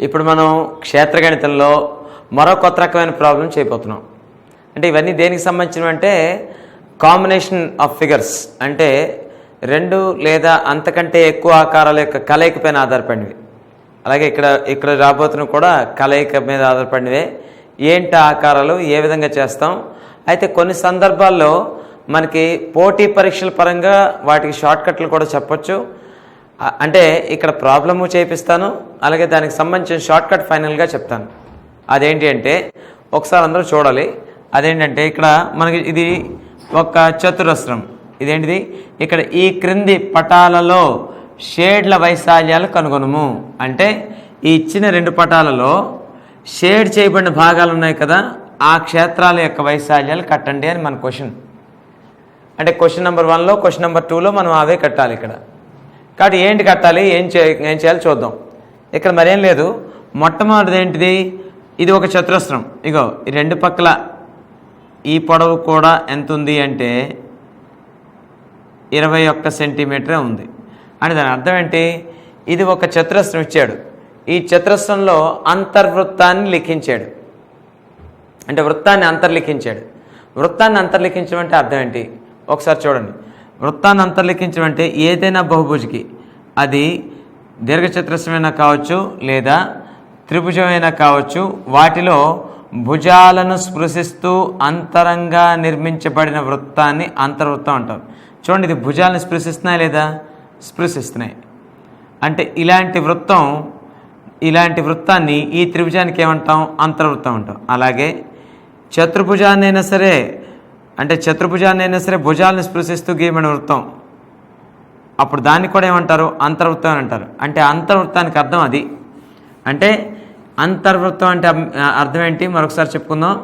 ఇప్పుడు మనం క్షేత్రగణితంలో మరో కొత్త రకమైన ప్రాబ్లం చేయబోతున్నాం. అంటే ఇవన్నీ దేనికి సంబంధించినవి అంటే కాంబినేషన్ ఆఫ్ ఫిగర్స్, అంటే రెండు లేదా అంతకంటే ఎక్కువ ఆకారాల యొక్క కలయిక పైన ఆధారపడినవి. అలాగే ఇక్కడ రాబోతున్నవి కూడా కలయిక మీద ఆధారపడినవే. ఏంటి ఆకారాలు, ఏ విధంగా చేస్తాం. అయితే కొన్ని సందర్భాల్లో మనకి పోటీ పరీక్షల పరంగా వాటికి షార్ట్కట్లు కూడా చెప్పొచ్చు. అంటే ఇక్కడ ప్రాబ్లము చేపిస్తాను, అలాగే దానికి సంబంధించిన షార్ట్కట్ ఫైనల్గా చెప్తాను. అదేంటి అంటే ఒకసారి అందరూ చూడాలి. అదేంటంటే ఇక్కడ మనకి ఇది ఒక చతురస్రం. ఇదేంటిది? ఇక్కడ ఈ క్రింది పటాలలో షేడ్ల వైశాల్యాలు కనుగొనము. అంటే ఈ ఇచ్చిన రెండు పటాలలో షేడ్ చేయబడిన భాగాలు ఉన్నాయి కదా, ఆ క్షేత్రాల యొక్క వైశాల్యాలు కట్టండి అని మన క్వశ్చన్. అంటే క్వశ్చన్ నెంబర్ 1లో, క్వశ్చన్ నెంబర్ 2లో మనం అవే కట్టాలి ఇక్కడ. కాబట్టి ఏంటి కట్టాలి, ఏం చేయాలి చూద్దాం. ఇక్కడ మరేం లేదు. మొట్టమొదటిది ఏంటిది? ఇది ఒక చతురస్రం. ఇగో ఈ రెండు పక్కల ఈ పొడవు కూడా ఎంత ఉంది అంటే 21 సెంటీమీటరే ఉంది. అంటే దాని అర్థం ఏంటి? ఇది ఒక చతురస్రం ఇచ్చాడు. ఈ చతురస్రంలో అంతర్వృత్తాన్ని లిఖించాడు. అంటే వృత్తాన్ని అంతర్లిఖించాడు. వృత్తాన్ని అంతర్లిఖించడం అంటే అర్థం ఏంటి? ఒకసారి చూడండి. వృత్తాన్ని అంతర్లిఖించడం అంటే ఏదైనా బహుభుజికి, అది దీర్ఘచతురస్రమైనా కావచ్చు లేదా త్రిభుజమైనా కావచ్చు, వాటిలో భుజాలను స్పృశిస్తూ అంతరంగా నిర్మించబడిన వృత్తాన్ని అంతర్వృత్తం అంటారు. చూడండి, ఇది భుజాలను స్పృశిస్తున్నాయి లేదా? స్పృశిస్తున్నాయి. అంటే ఇలాంటి వృత్తాన్ని ఈ త్రిభుజానికి ఏమంటాం? అంతర్వృత్తం అంటాం. అలాగే చతుర్భుజాన్నైనా సరే, అంటే చతుర్భుజాన్నైనా సరే భుజాలను స్పృశిస్తూ గీయబడిన వృత్తం, అప్పుడు దాన్ని కూడా ఏమంటారు? అంతర్వృత్తం అని అంటారు. అంటే అంతర్వృత్తానికి అర్థం అది. అంటే అంతర్వృత్తం అంటే అర్థం ఏంటి? మరొకసారి చెప్పుకుందాం.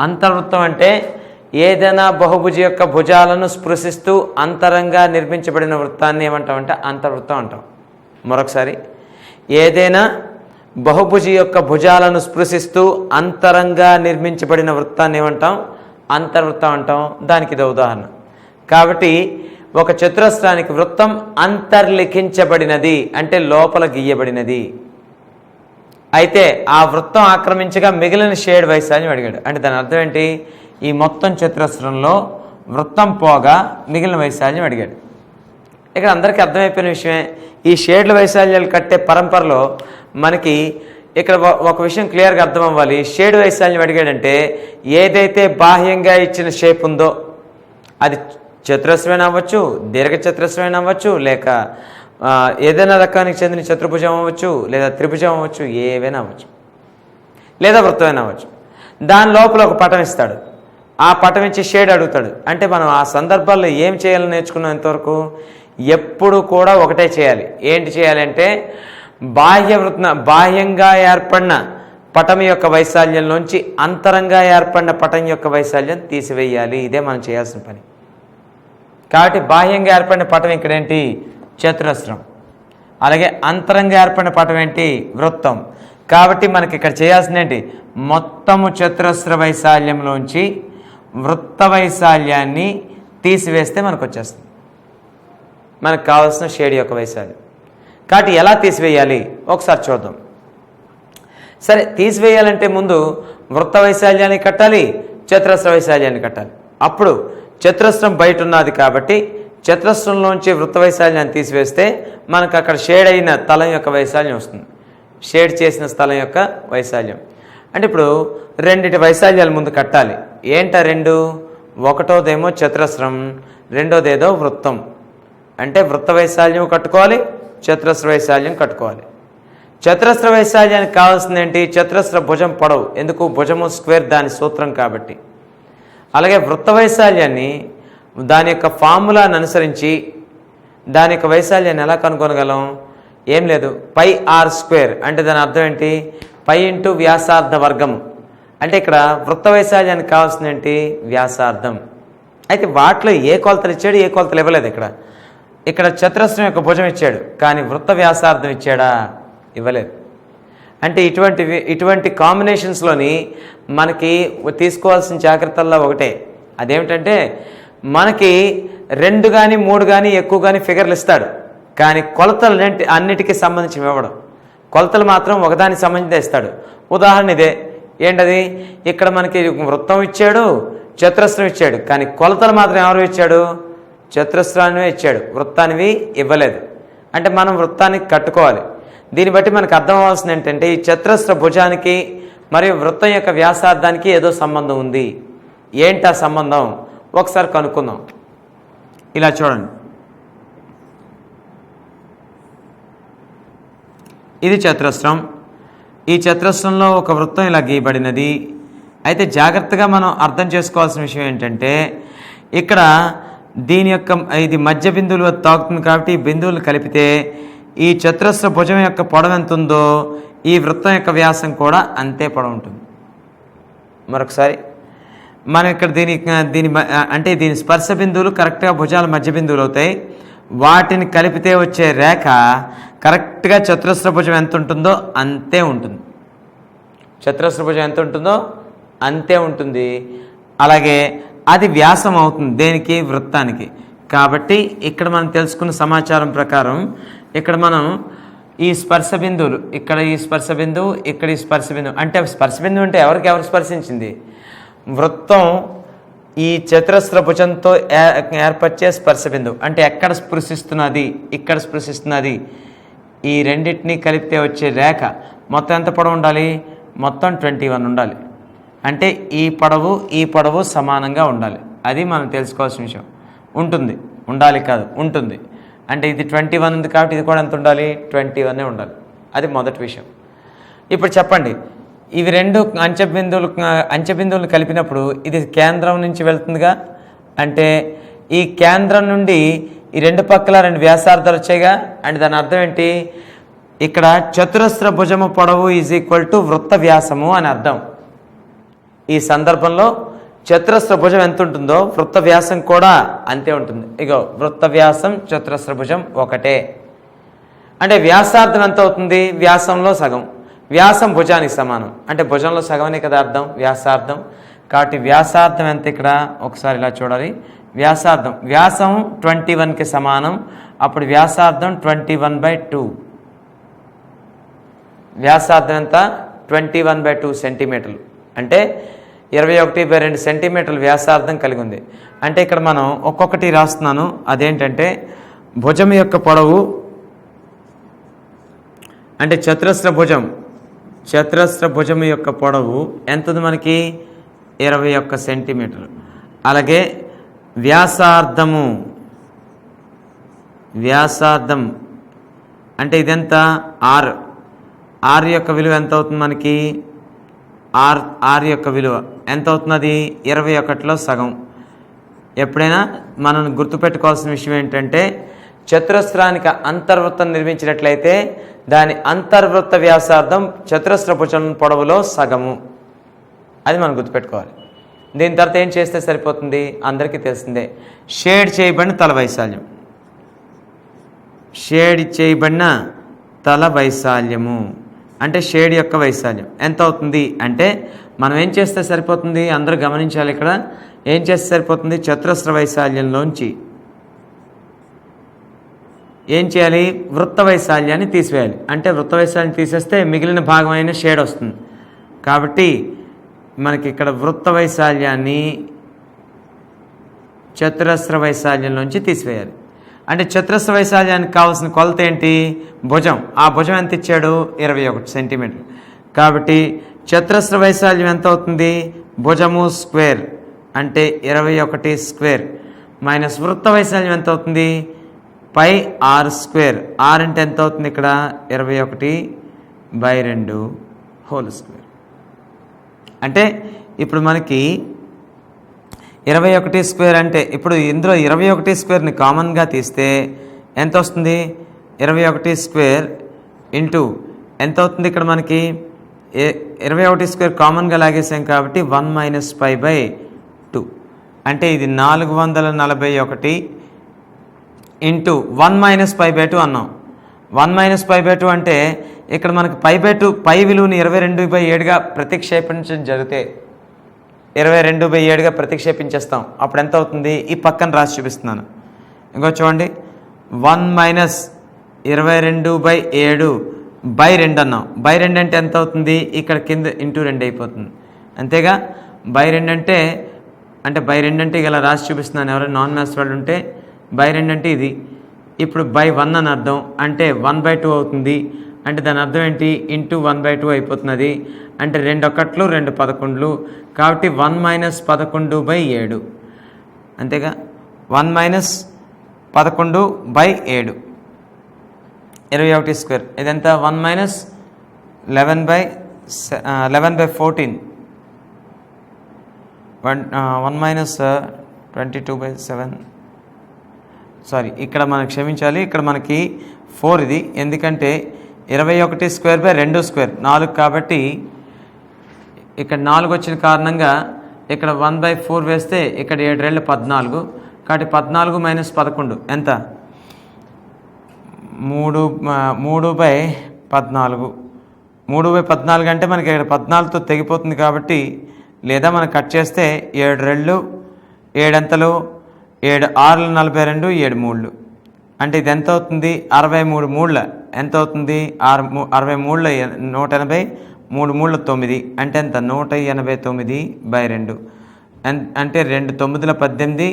అంతర్వృత్తం అంటే ఏదైనా బహుభుజి యొక్క భుజాలను స్పృశిస్తూ అంతరంగా నిర్మించబడిన వృత్తాన్ని ఏమంటాం అంటే అంతర్వృత్తం అంటాం. మరొకసారి, ఏదైనా బహుభుజి యొక్క భుజాలను స్పృశిస్తూ అంతరంగా నిర్మించబడిన వృత్తాన్ని ఏమంటాం? అంతర్వృత్తం అంటాం. దానికి ఇది ఉదాహరణ. కాబట్టి ఒక చతురస్రానికి వృత్తం అంతర్లిఖించబడినది అంటే లోపల గీయబడినది. అయితే ఆ వృత్తం ఆక్రమించగా మిగిలిన షేడ్ వైశాల్యం అడిగాడు. అంటే దాని అర్థం ఏంటి? ఈ మొత్తం చతురస్రంలో వృత్తం పోగా మిగిలిన వైశాల్యం అడిగాడు. ఇక్కడ అందరికీ అర్థమైపోయిన విషయమే. ఈ షేడ్ల వైశాల్యాలు కట్టే పరంపరలో మనకి ఇక్కడ ఒక విషయం క్లియర్గా అర్థం అవ్వాలి. షేడ్ వైశాల్యం అడిగాడంటే ఏదైతే బాహ్యంగా ఇచ్చిన షేప్ ఉందో, అది చతురస్రమైన అవ్వచ్చు, దీర్ఘచతురస్రమైన అవ్వచ్చు, లేక ఏదైనా రకానికి చెందిన చతుర్భుజం అవ్వచ్చు, లేదా త్రిభుజం అవ్వచ్చు, ఏవైనా అవ్వచ్చు, లేదా వృత్తమైనా అవ్వచ్చు. దాని లోపల ఒక పటం ఇస్తాడు. ఆ పటం ఇచ్చి షేడ్ అడుగుతాడు. అంటే మనం ఆ సందర్భాల్లో ఏం చేయాలని నేర్చుకున్నాం ఇంతవరకు? ఎప్పుడు కూడా ఒకటే చేయాలి. ఏంటి చేయాలంటే బాహ్యంగా ఏర్పడిన పటం యొక్క వైశాల్యంలోంచి అంతరంగా ఏర్పడిన పటం యొక్క వైశాల్యం తీసివేయాలి. ఇదే మనం చేయాల్సిన పని. కాబట్టి బాహ్యంగా ఏర్పడిన పటం ఇక్కడేంటి? చతురస్రం. అలాగే అంతరంగా ఏర్పడిన పటం ఏంటి? వృత్తం. కాబట్టి మనకి ఇక్కడ చేయాల్సింది ఏంటి? మొత్తము చతురస్ర వైశాల్యంలోంచి వృత్త వైశాల్యాన్ని తీసివేస్తే మనకు వచ్చేస్తుంది, మనకు కావాల్సిన షేడ్ యొక్క వైశాల్యం. కాబట్టి ఎలా తీసివేయాలి ఒకసారి చూద్దాం. సరే, తీసివేయాలంటే ముందు వృత్త వైశాల్యాన్ని కట్టాలి, చతురస్ర వైశాల్యాన్ని కట్టాలి. అప్పుడు చతురస్రం బయట ఉన్నది కాబట్టి చతురస్రంలోంచి వృత్త వైశాల్యాన్ని తీసివేస్తే మనకు అక్కడ షేడ్ అయిన తలం యొక్క వైశాల్యం వస్తుంది. షేడ్ చేసిన స్థలం యొక్క వైశాల్యం. అంటే ఇప్పుడు రెండిటి వైశాల్యాలు ముందు కట్టాలి. ఏంట రెండు? ఒకటోదేమో చతురస్రం, రెండోదేదో వృత్తం. అంటే వృత్త వైశాల్యం కట్టుకోవాలి, చతురస్ర వైశాల్యం కట్టుకోవాలి. చతురస్ర వైశాల్యానికి కావాల్సింది ఏంటి? చతురస్ర భుజం పొడవు. ఎందుకు? భుజము స్క్వేర్ దాని సూత్రం కాబట్టి. అలాగే వృత్త వైశాల్యాన్ని దాని యొక్క ఫార్ములాను అనుసరించి దాని యొక్క వైశాల్యాన్ని ఎలా కనుగొనగలం? ఏం లేదు, పై ఆర్ స్క్వేర్. అంటే దాని అర్థం ఏంటి? పై ఇంటూ వ్యాసార్థ వర్గము. అంటే ఇక్కడ వృత్త వైశాల్యానికి కావాల్సింది ఏంటి? వ్యాసార్థం. అయితే వాటిలో ఏ కొలతలు ఇచ్చాడు, ఏ కొలతలు ఇవ్వలేదు. ఇక్కడ చతురస్రం యొక్క భుజం ఇచ్చాడు, కానీ వృత్త వ్యాసార్థం ఇచ్చాడా? ఇవ్వలేదు. అంటే ఇటువంటి కాంబినేషన్స్లోని మనకి తీసుకోవాల్సిన జాగ్రత్తల్లో ఒకటే. అదేమిటంటే మనకి 2 కానీ 3 కానీ ఎక్కువ కానీ ఫిగర్లు ఇస్తాడు, కానీ కొలతలు అన్నిటికీ సంబంధించి ఇవ్వడం. కొలతలు మాత్రం ఒకదానికి సంబంధించి ఇస్తాడు. ఉదాహరణ ఇదే. ఏంటది? ఇక్కడ మనకి వృత్తం ఇచ్చాడు, చతురస్రం ఇచ్చాడు, కానీ కొలతలు మాత్రం ఎవరు ఇచ్చాడు? చతురస్రాన్ని ఇచ్చాడు, వృత్తానివి ఇవ్వలేదు. అంటే మనం వృత్తానికి కట్టుకోవాలి. దీన్ని బట్టి మనకు అర్థం అవ్వాల్సింది ఏంటంటే ఈ చతురస్ర భుజానికి మరియు వృత్తం యొక్క వ్యాసార్థానికి ఏదో సంబంధం ఉంది. ఏంటి ఆ సంబంధం? ఒకసారి కనుక్కుందాం. ఇలా చూడండి, ఇది చతురస్రం. ఈ చతురస్రంలో ఒక వృత్తం ఇలా గీయబడినది. అయితే జాగ్రత్తగా మనం అర్థం చేసుకోవాల్సిన విషయం ఏంటంటే ఇక్కడ దీని యొక్క ఇది మధ్య బిందువులు తాకుతుంది కాబట్టి ఈ బిందువులు కలిపితే ఈ చతురస్ర భుజం యొక్క పొడవు ఎంత ఉందో ఈ వృత్తం యొక్క వ్యాసం కూడా అంతే పొడవు ఉంటుంది. మరొకసారి మనం ఇక్కడ దీని స్పర్శ బిందువులు కరెక్ట్గా భుజాల మధ్య బిందువులు అవుతాయి. వాటిని కలిపితే వచ్చే రేఖ కరెక్ట్గా చతురస్ర భుజం ఎంత ఉంటుందో అంతే ఉంటుంది. చతురస్ర భుజం ఎంత ఉంటుందో అంతే ఉంటుంది. అలాగే అది వ్యాసం అవుతుంది దేనికి? వృత్తానికి. కాబట్టి ఇక్కడ మనం తెలుసుకున్న సమాచారం ప్రకారం ఇక్కడ మనం ఈ స్పర్శ బిందువులు, ఇక్కడ ఈ స్పర్శ బిందువు, ఇక్కడ ఈ స్పర్శ బిందువు, అంటే స్పర్శ బిందువు అంటే ఎవరు స్పర్శించింది? వృత్తం ఈ చతురస్ర భుజంతో ఏర్పరిచే స్పర్శ బిందువు. అంటే ఎక్కడ స్పృశిస్తున్నది? ఇక్కడ స్పృశిస్తున్నది. ఈ రెండింటినీ కలిపితే వచ్చే రేఖ మొత్తం ఎంత పొడవు ఉండాలి? మొత్తం 21 ఉండాలి. అంటే ఈ పొడవు సమానంగా ఉండాలి. అది మనం తెలుసుకోవాల్సిన విషయం. ఉండాలి కాదు, ఉంటుంది. అంటే ఇది 21 ఉంది కాబట్టి ఇది కూడా ఎంత ఉండాలి? 21 ఉండాలి. అది మొదటి విషయం. ఇప్పుడు చెప్పండి, ఇవి రెండు అంచెబిందువులు కలిపినప్పుడు ఇది కేంద్రం నుంచి వెళ్తుందిగా. అంటే ఈ కేంద్రం నుండి ఈ రెండు పక్కల రెండు వ్యాసార్థాలు వచ్చాయిగా. అంటే దాని అర్థం ఏంటి? ఇక్కడ చతురస్ర భుజము పొడవు = వృత్త వ్యాసము అని అర్థం. ఈ సందర్భంలో చతురస్ర భుజం ఎంత ఉంటుందో వృత్త వ్యాసం కూడా అంతే ఉంటుంది. ఇగో వృత్త వ్యాసం చతురస్ర భుజం ఒకటే. అంటే వ్యాసార్థం ఎంత అవుతుంది? వ్యాసంలో సగం. వ్యాసం భుజానికి సమానం. అంటే భుజంలో సగం అనే కదా అర్థం వ్యాసార్థం. కాబట్టి వ్యాసార్థం ఎంత? ఇక్కడ ఒకసారి ఇలా చూడాలి. వ్యాసం 21కి సమానం. అప్పుడు వ్యాసార్థం 21/2. వ్యాసార్థం ఎంత? 21/2 సెంటీమీటర్లు. అంటే 21/2 సెంటీమీటర్లు వ్యాసార్థం కలిగి ఉంది. అంటే ఇక్కడ మనం ఒక్కొక్కటి రాస్తున్నాను. అదేంటంటే భుజం యొక్క పొడవు అంటే చతురస్ర భుజం యొక్క పొడవు ఎంత ఉంది మనకి? 21 సెంటీమీటర్లు. అలాగే వ్యాసార్థం అంటే ఇదెంత? ఆర్ యొక్క విలువ ఎంత అవుతుంది మనకి? ఆర్ యొక్క విలువ ఎంత అవుతున్నది? 21లో సగం. ఎప్పుడైనా మనం గుర్తుపెట్టుకోవాల్సిన విషయం ఏంటంటే చతురస్రానికి అంతర్వృత్తం నిర్మించినట్లయితే దాని అంతర్వృత్త వ్యాసార్థం చతురస్ర భుజం పొడవులో సగము. అది మనం గుర్తుపెట్టుకోవాలి. దీని తర్వాత ఏం చేస్తే సరిపోతుంది? అందరికీ తెలిసిందే, షేడ్ చేయబడిన తల వైశాల్యము అంటే షేడ్ యొక్క వైశాల్యం ఎంత అవుతుంది అంటే మనం ఏం చేస్తే సరిపోతుంది? అందరూ గమనించాలి. ఇక్కడ ఏం చేస్తే సరిపోతుంది? చతురస్ర వైశాల్యంలోంచి ఏం చేయాలి? వృత్త వైశాల్యాన్ని తీసివేయాలి. అంటే వృత్త వైశాల్యాన్ని తీసేస్తే మిగిలిన భాగమైన షేడ్ వస్తుంది. కాబట్టి మనకి ఇక్కడ వృత్త వైశాల్యాన్ని చతురస్ర వైశాల్యంలోంచి తీసివేయాలి. అంటే చతురస్ర వైశాల్యానికి కావాల్సిన కొలత ఏంటి? భుజం. ఆ భుజం ఎంత ఇచ్చాడు? 21 సెంటీమీటర్లు. కాబట్టి చతురస్ర వైశాల్యం ఎంత అవుతుంది? భుజము స్క్వేర్ అంటే 21 స్క్వేర్ మైనస్ వృత్త వైశాల్యం ఎంత అవుతుంది? πr². r అంటే ఎంత అవుతుంది? ఇక్కడ 21/2 హోల్ స్క్వేర్. అంటే ఇప్పుడు మనకి 21 స్క్వేర్ అంటే ఇప్పుడు ఇందులో 21 స్క్వేర్ని కామన్గా తీస్తే ఎంత వస్తుంది? 21 స్క్వేర్ ఇంటూ ఎంత అవుతుంది? ఇక్కడ మనకి 21 స్క్వేర్ కామన్గా లాగేసాం కాబట్టి 1 - π/2 అంటే ఇది 441 ఇంటూ 1 - π/2 అన్నాం. 1 - π/2 అంటే ఇక్కడ మనకి π విలువని 22/7గా ప్రతిక్షేపించడం జరిగితే 22/7గా ప్రతిక్షేపించేస్తాం. అప్పుడు ఎంత అవుతుంది? ఈ పక్కన రాసి చూపిస్తున్నాను. ఇంకో చూడండి, 1 - 22/7 /2 అన్నాం. /2 అంటే ఎంత అవుతుంది? ఇక్కడ కింద × 2 అయిపోతుంది అంతేగా. /2 అంటే /2 అంటే ఇలా రాసి చూపిస్తున్నాను. ఎవరైనా నాన్ మ్యాథ్స్ వాళ్ళు ఉంటే /2 అంటే ఇది. ఇప్పుడు /1 అని అర్థం అంటే 1/2 అవుతుంది. అంటే దాని అర్థం ఏంటి? × 1/2 అయిపోతున్నది. అంటే 2 1లు 2 11లు కాబట్టి 1 - 11/7 అంతేగా. 1 - 11/7 21² ఇదంతా 1 - 11/14 1 - 22/7 సారీ ఇక్కడ మనకు క్షమించాలి. ఇక్కడ మనకి 4 ఇది ఎందుకంటే 21² 4 కాబట్టి ఇక్కడ 4 వచ్చిన కారణంగా ఇక్కడ 1/4 వేస్తే ఇక్కడ 7 2 14 కాబట్టి 14 - 11 ఎంత? 3/14 3/14 అంటే మనకి ఇక్కడ 14తో తెగిపోతుంది కాబట్టి లేదా మనం కట్ చేస్తే 7 2 7 ఎంతలు 7 6 42 7 3 అంటే ఇది ఎంత అవుతుంది? 63 3 ఎంత అవుతుంది? 63 180 3 3 9 అంటే ఎంత? 189/2 అంటే 2 9 18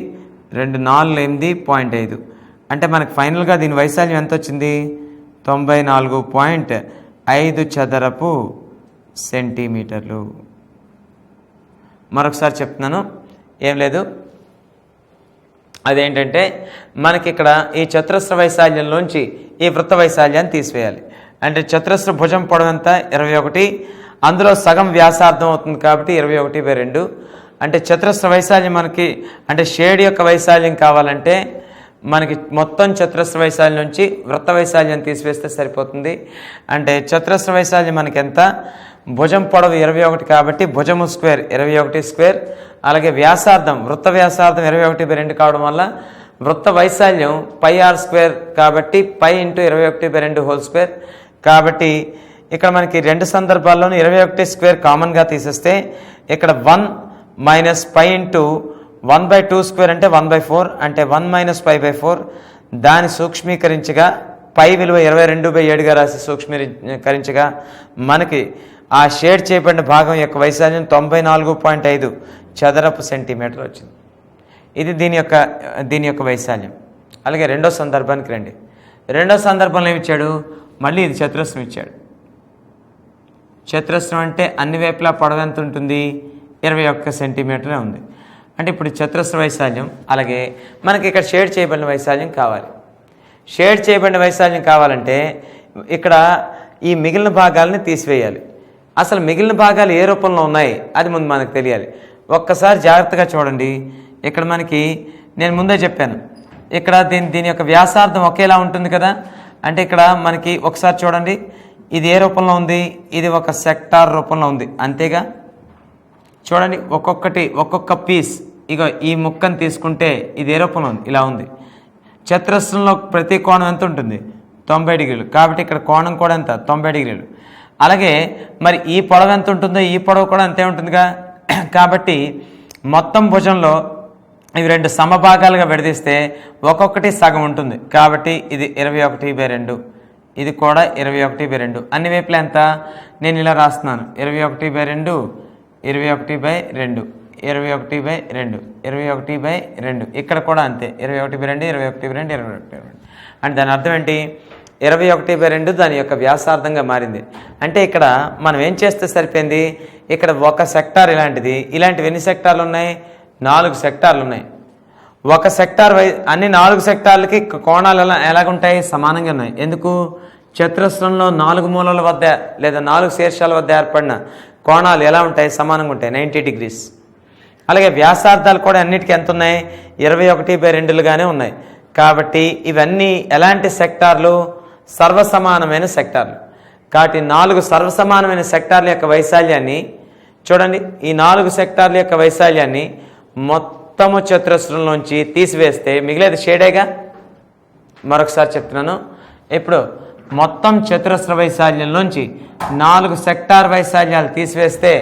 2 4 8.5 అంటే మనకు ఫైనల్గా దీని వైశాల్యం ఎంత వచ్చింది? 94.5 చదరపు సెంటీమీటర్లు. మరొకసారి చెప్తున్నాను, ఏం లేదు, అదేంటంటే మనకి ఇక్కడ ఈ చతురస్ర వైశాల్యంలోంచి ఈ వృత్త వైశాల్యాన్ని తీసివేయాలి. అంటే చతురస్ర భుజం పొడవు ఎంత? 21. అందులో సగం వ్యాసార్థం అవుతుంది కాబట్టి 21/2. అంటే చతురస్ర వైశాల్యం మనకి అంటే షేడ్ యొక్క వైశాల్యం కావాలంటే మనకి మొత్తం చతురస్ర వైశాల్యం నుంచి వృత్త వైశాల్యం తీసివేస్తే సరిపోతుంది. అంటే చతురస్ర వైశాల్యం మనకి ఎంత? భుజం పొడవు 21 కాబట్టి భుజము స్క్వేర్ 21². అలాగే వ్యాసార్థం వృత్త వ్యాసార్థం 21/2 కావడం వల్ల వృత్త వైశాల్యం πr² కాబట్టి π × 21/2² కాబట్టి ఇక్కడ మనకి రెండు సందర్భాల్లోనూ 21² కామన్గా తీసేస్తే ఇక్కడ 1 - π × 1/2² అంటే 1/4 అంటే 1 - π/4 దాని సూక్ష్మీకరించగా పై విలువ 22/7గా రాసి సూక్ష్మీకరించగా మనకి ఆ షేడ్ చేయబడిన భాగం యొక్క వైశాల్యం 94.5 చదరపు సెంటీమీటర్ వచ్చింది. ఇది దీని యొక్క వైశాల్యం. అలాగే రెండో సందర్భానికి రండి. రెండో సందర్భంలో ఏమి ఇచ్చాడు? మళ్ళీ ఇది చతురస్రం ఇచ్చాడు. చతురస్రం అంటే అన్ని వైపులా పొడవు ఎంత ఉంటుంది? 21 సెంటీమీటరే ఉంది. అంటే ఇప్పుడు చతురస్ర వైశాల్యం అలాగే మనకి ఇక్కడ షేడ్ చేయబడిన వైశాల్యం కావాలి. షేడ్ చేయబడిన వైశాల్యం కావాలంటే ఇక్కడ ఈ మిగిలిన భాగాలని తీసివేయాలి. అసలు మిగిలిన భాగాలు ఏ రూపంలో ఉన్నాయి అది ముందు మనకు తెలియాలి. ఒక్కసారి జాగ్రత్తగా చూడండి. ఇక్కడ మనకి నేను ముందే చెప్పాను, ఇక్కడ దీని యొక్క వ్యాసార్థం ఒకేలా ఉంటుంది కదా. అంటే ఇక్కడ మనకి ఒకసారి చూడండి, ఇది ఏ రూపంలో ఉంది? ఇది ఒక సెక్టార్ రూపంలో ఉంది అంతేగా. చూడండి ఒక్కొక్క పీస్. ఇక ఈ ముక్కను తీసుకుంటే ఇది ఏ రూపంలో ఉంది? ఇలా ఉంది. చతురస్రంలో ప్రతి కోణం ఎంత ఉంటుంది? 90 డిగ్రీలు కాబట్టి ఇక్కడ కోణం కూడా ఎంత? 90 డిగ్రీలు. అలాగే మరి ఈ పొడవు ఎంత ఉంటుందో ఈ పొడవు కూడా అంతే ఉంటుందిగా. కాబట్టి మొత్తం భుజంలో ఇవి రెండు సమభాగాలుగా విడదీస్తే ఒక్కొక్కటి సగం ఉంటుంది కాబట్టి ఇది 21/2. ఇది కూడా 21/2. అన్ని వైపులా ఎంత? నేను ఇలా రాస్తున్నాను 21/2 21/2 21/2 21/2. ఇక్కడ కూడా అంతే 21/2 21/2 21/2. అంటే దాని అర్థం ఏంటి? 21/2 దాని యొక్క వ్యాసార్థంగా మారింది. అంటే ఇక్కడ మనం ఏం చేస్తే సరిపోయింది? ఇక్కడ ఒక సెక్టార్ ఇలాంటిది. ఇలాంటివి ఎన్ని సెక్టార్లు ఉన్నాయి? 4 సెక్టార్లు ఉన్నాయి. ఒక సెక్టార్ అన్ని 4 సెక్టార్లకి కోణాలు ఎలాగుంటాయి? సమానంగా ఉన్నాయి. ఎందుకు? చతురస్రంలో 4 మూలల వద్ద లేదా 4 శీర్షాల వద్ద ఏర్పడిన కోణాలు ఎలా ఉంటాయి? సమానంగా ఉంటాయి, 90 డిగ్రీస్. అలాగే వ్యాసార్థాలు కూడా అన్నిటికీ ఎంత ఉన్నాయి? 21/2లుగానే ఉన్నాయి. కాబట్టి ఇవన్నీ ఎలాంటి సెక్టార్లు? సర్వసమానమైన సెక్టార్లు. కాబట్టి 4 సర్వసమానమైన సెక్టార్ల యొక్క వైశాల్యాన్ని చూడండి. ఈ 4 సెక్టార్ల యొక్క వైశాల్యాన్ని మొత్తము చతురస్రంలోంచి తీసివేస్తే మిగిలేది షేడేగా. మరొకసారి చెప్తున్నాను, ఇప్పుడు మొత్తం చతురస్ర వైశాల్యంలోంచి 4 సెక్టార్ వైశాల్యాలు తీసివేస్తే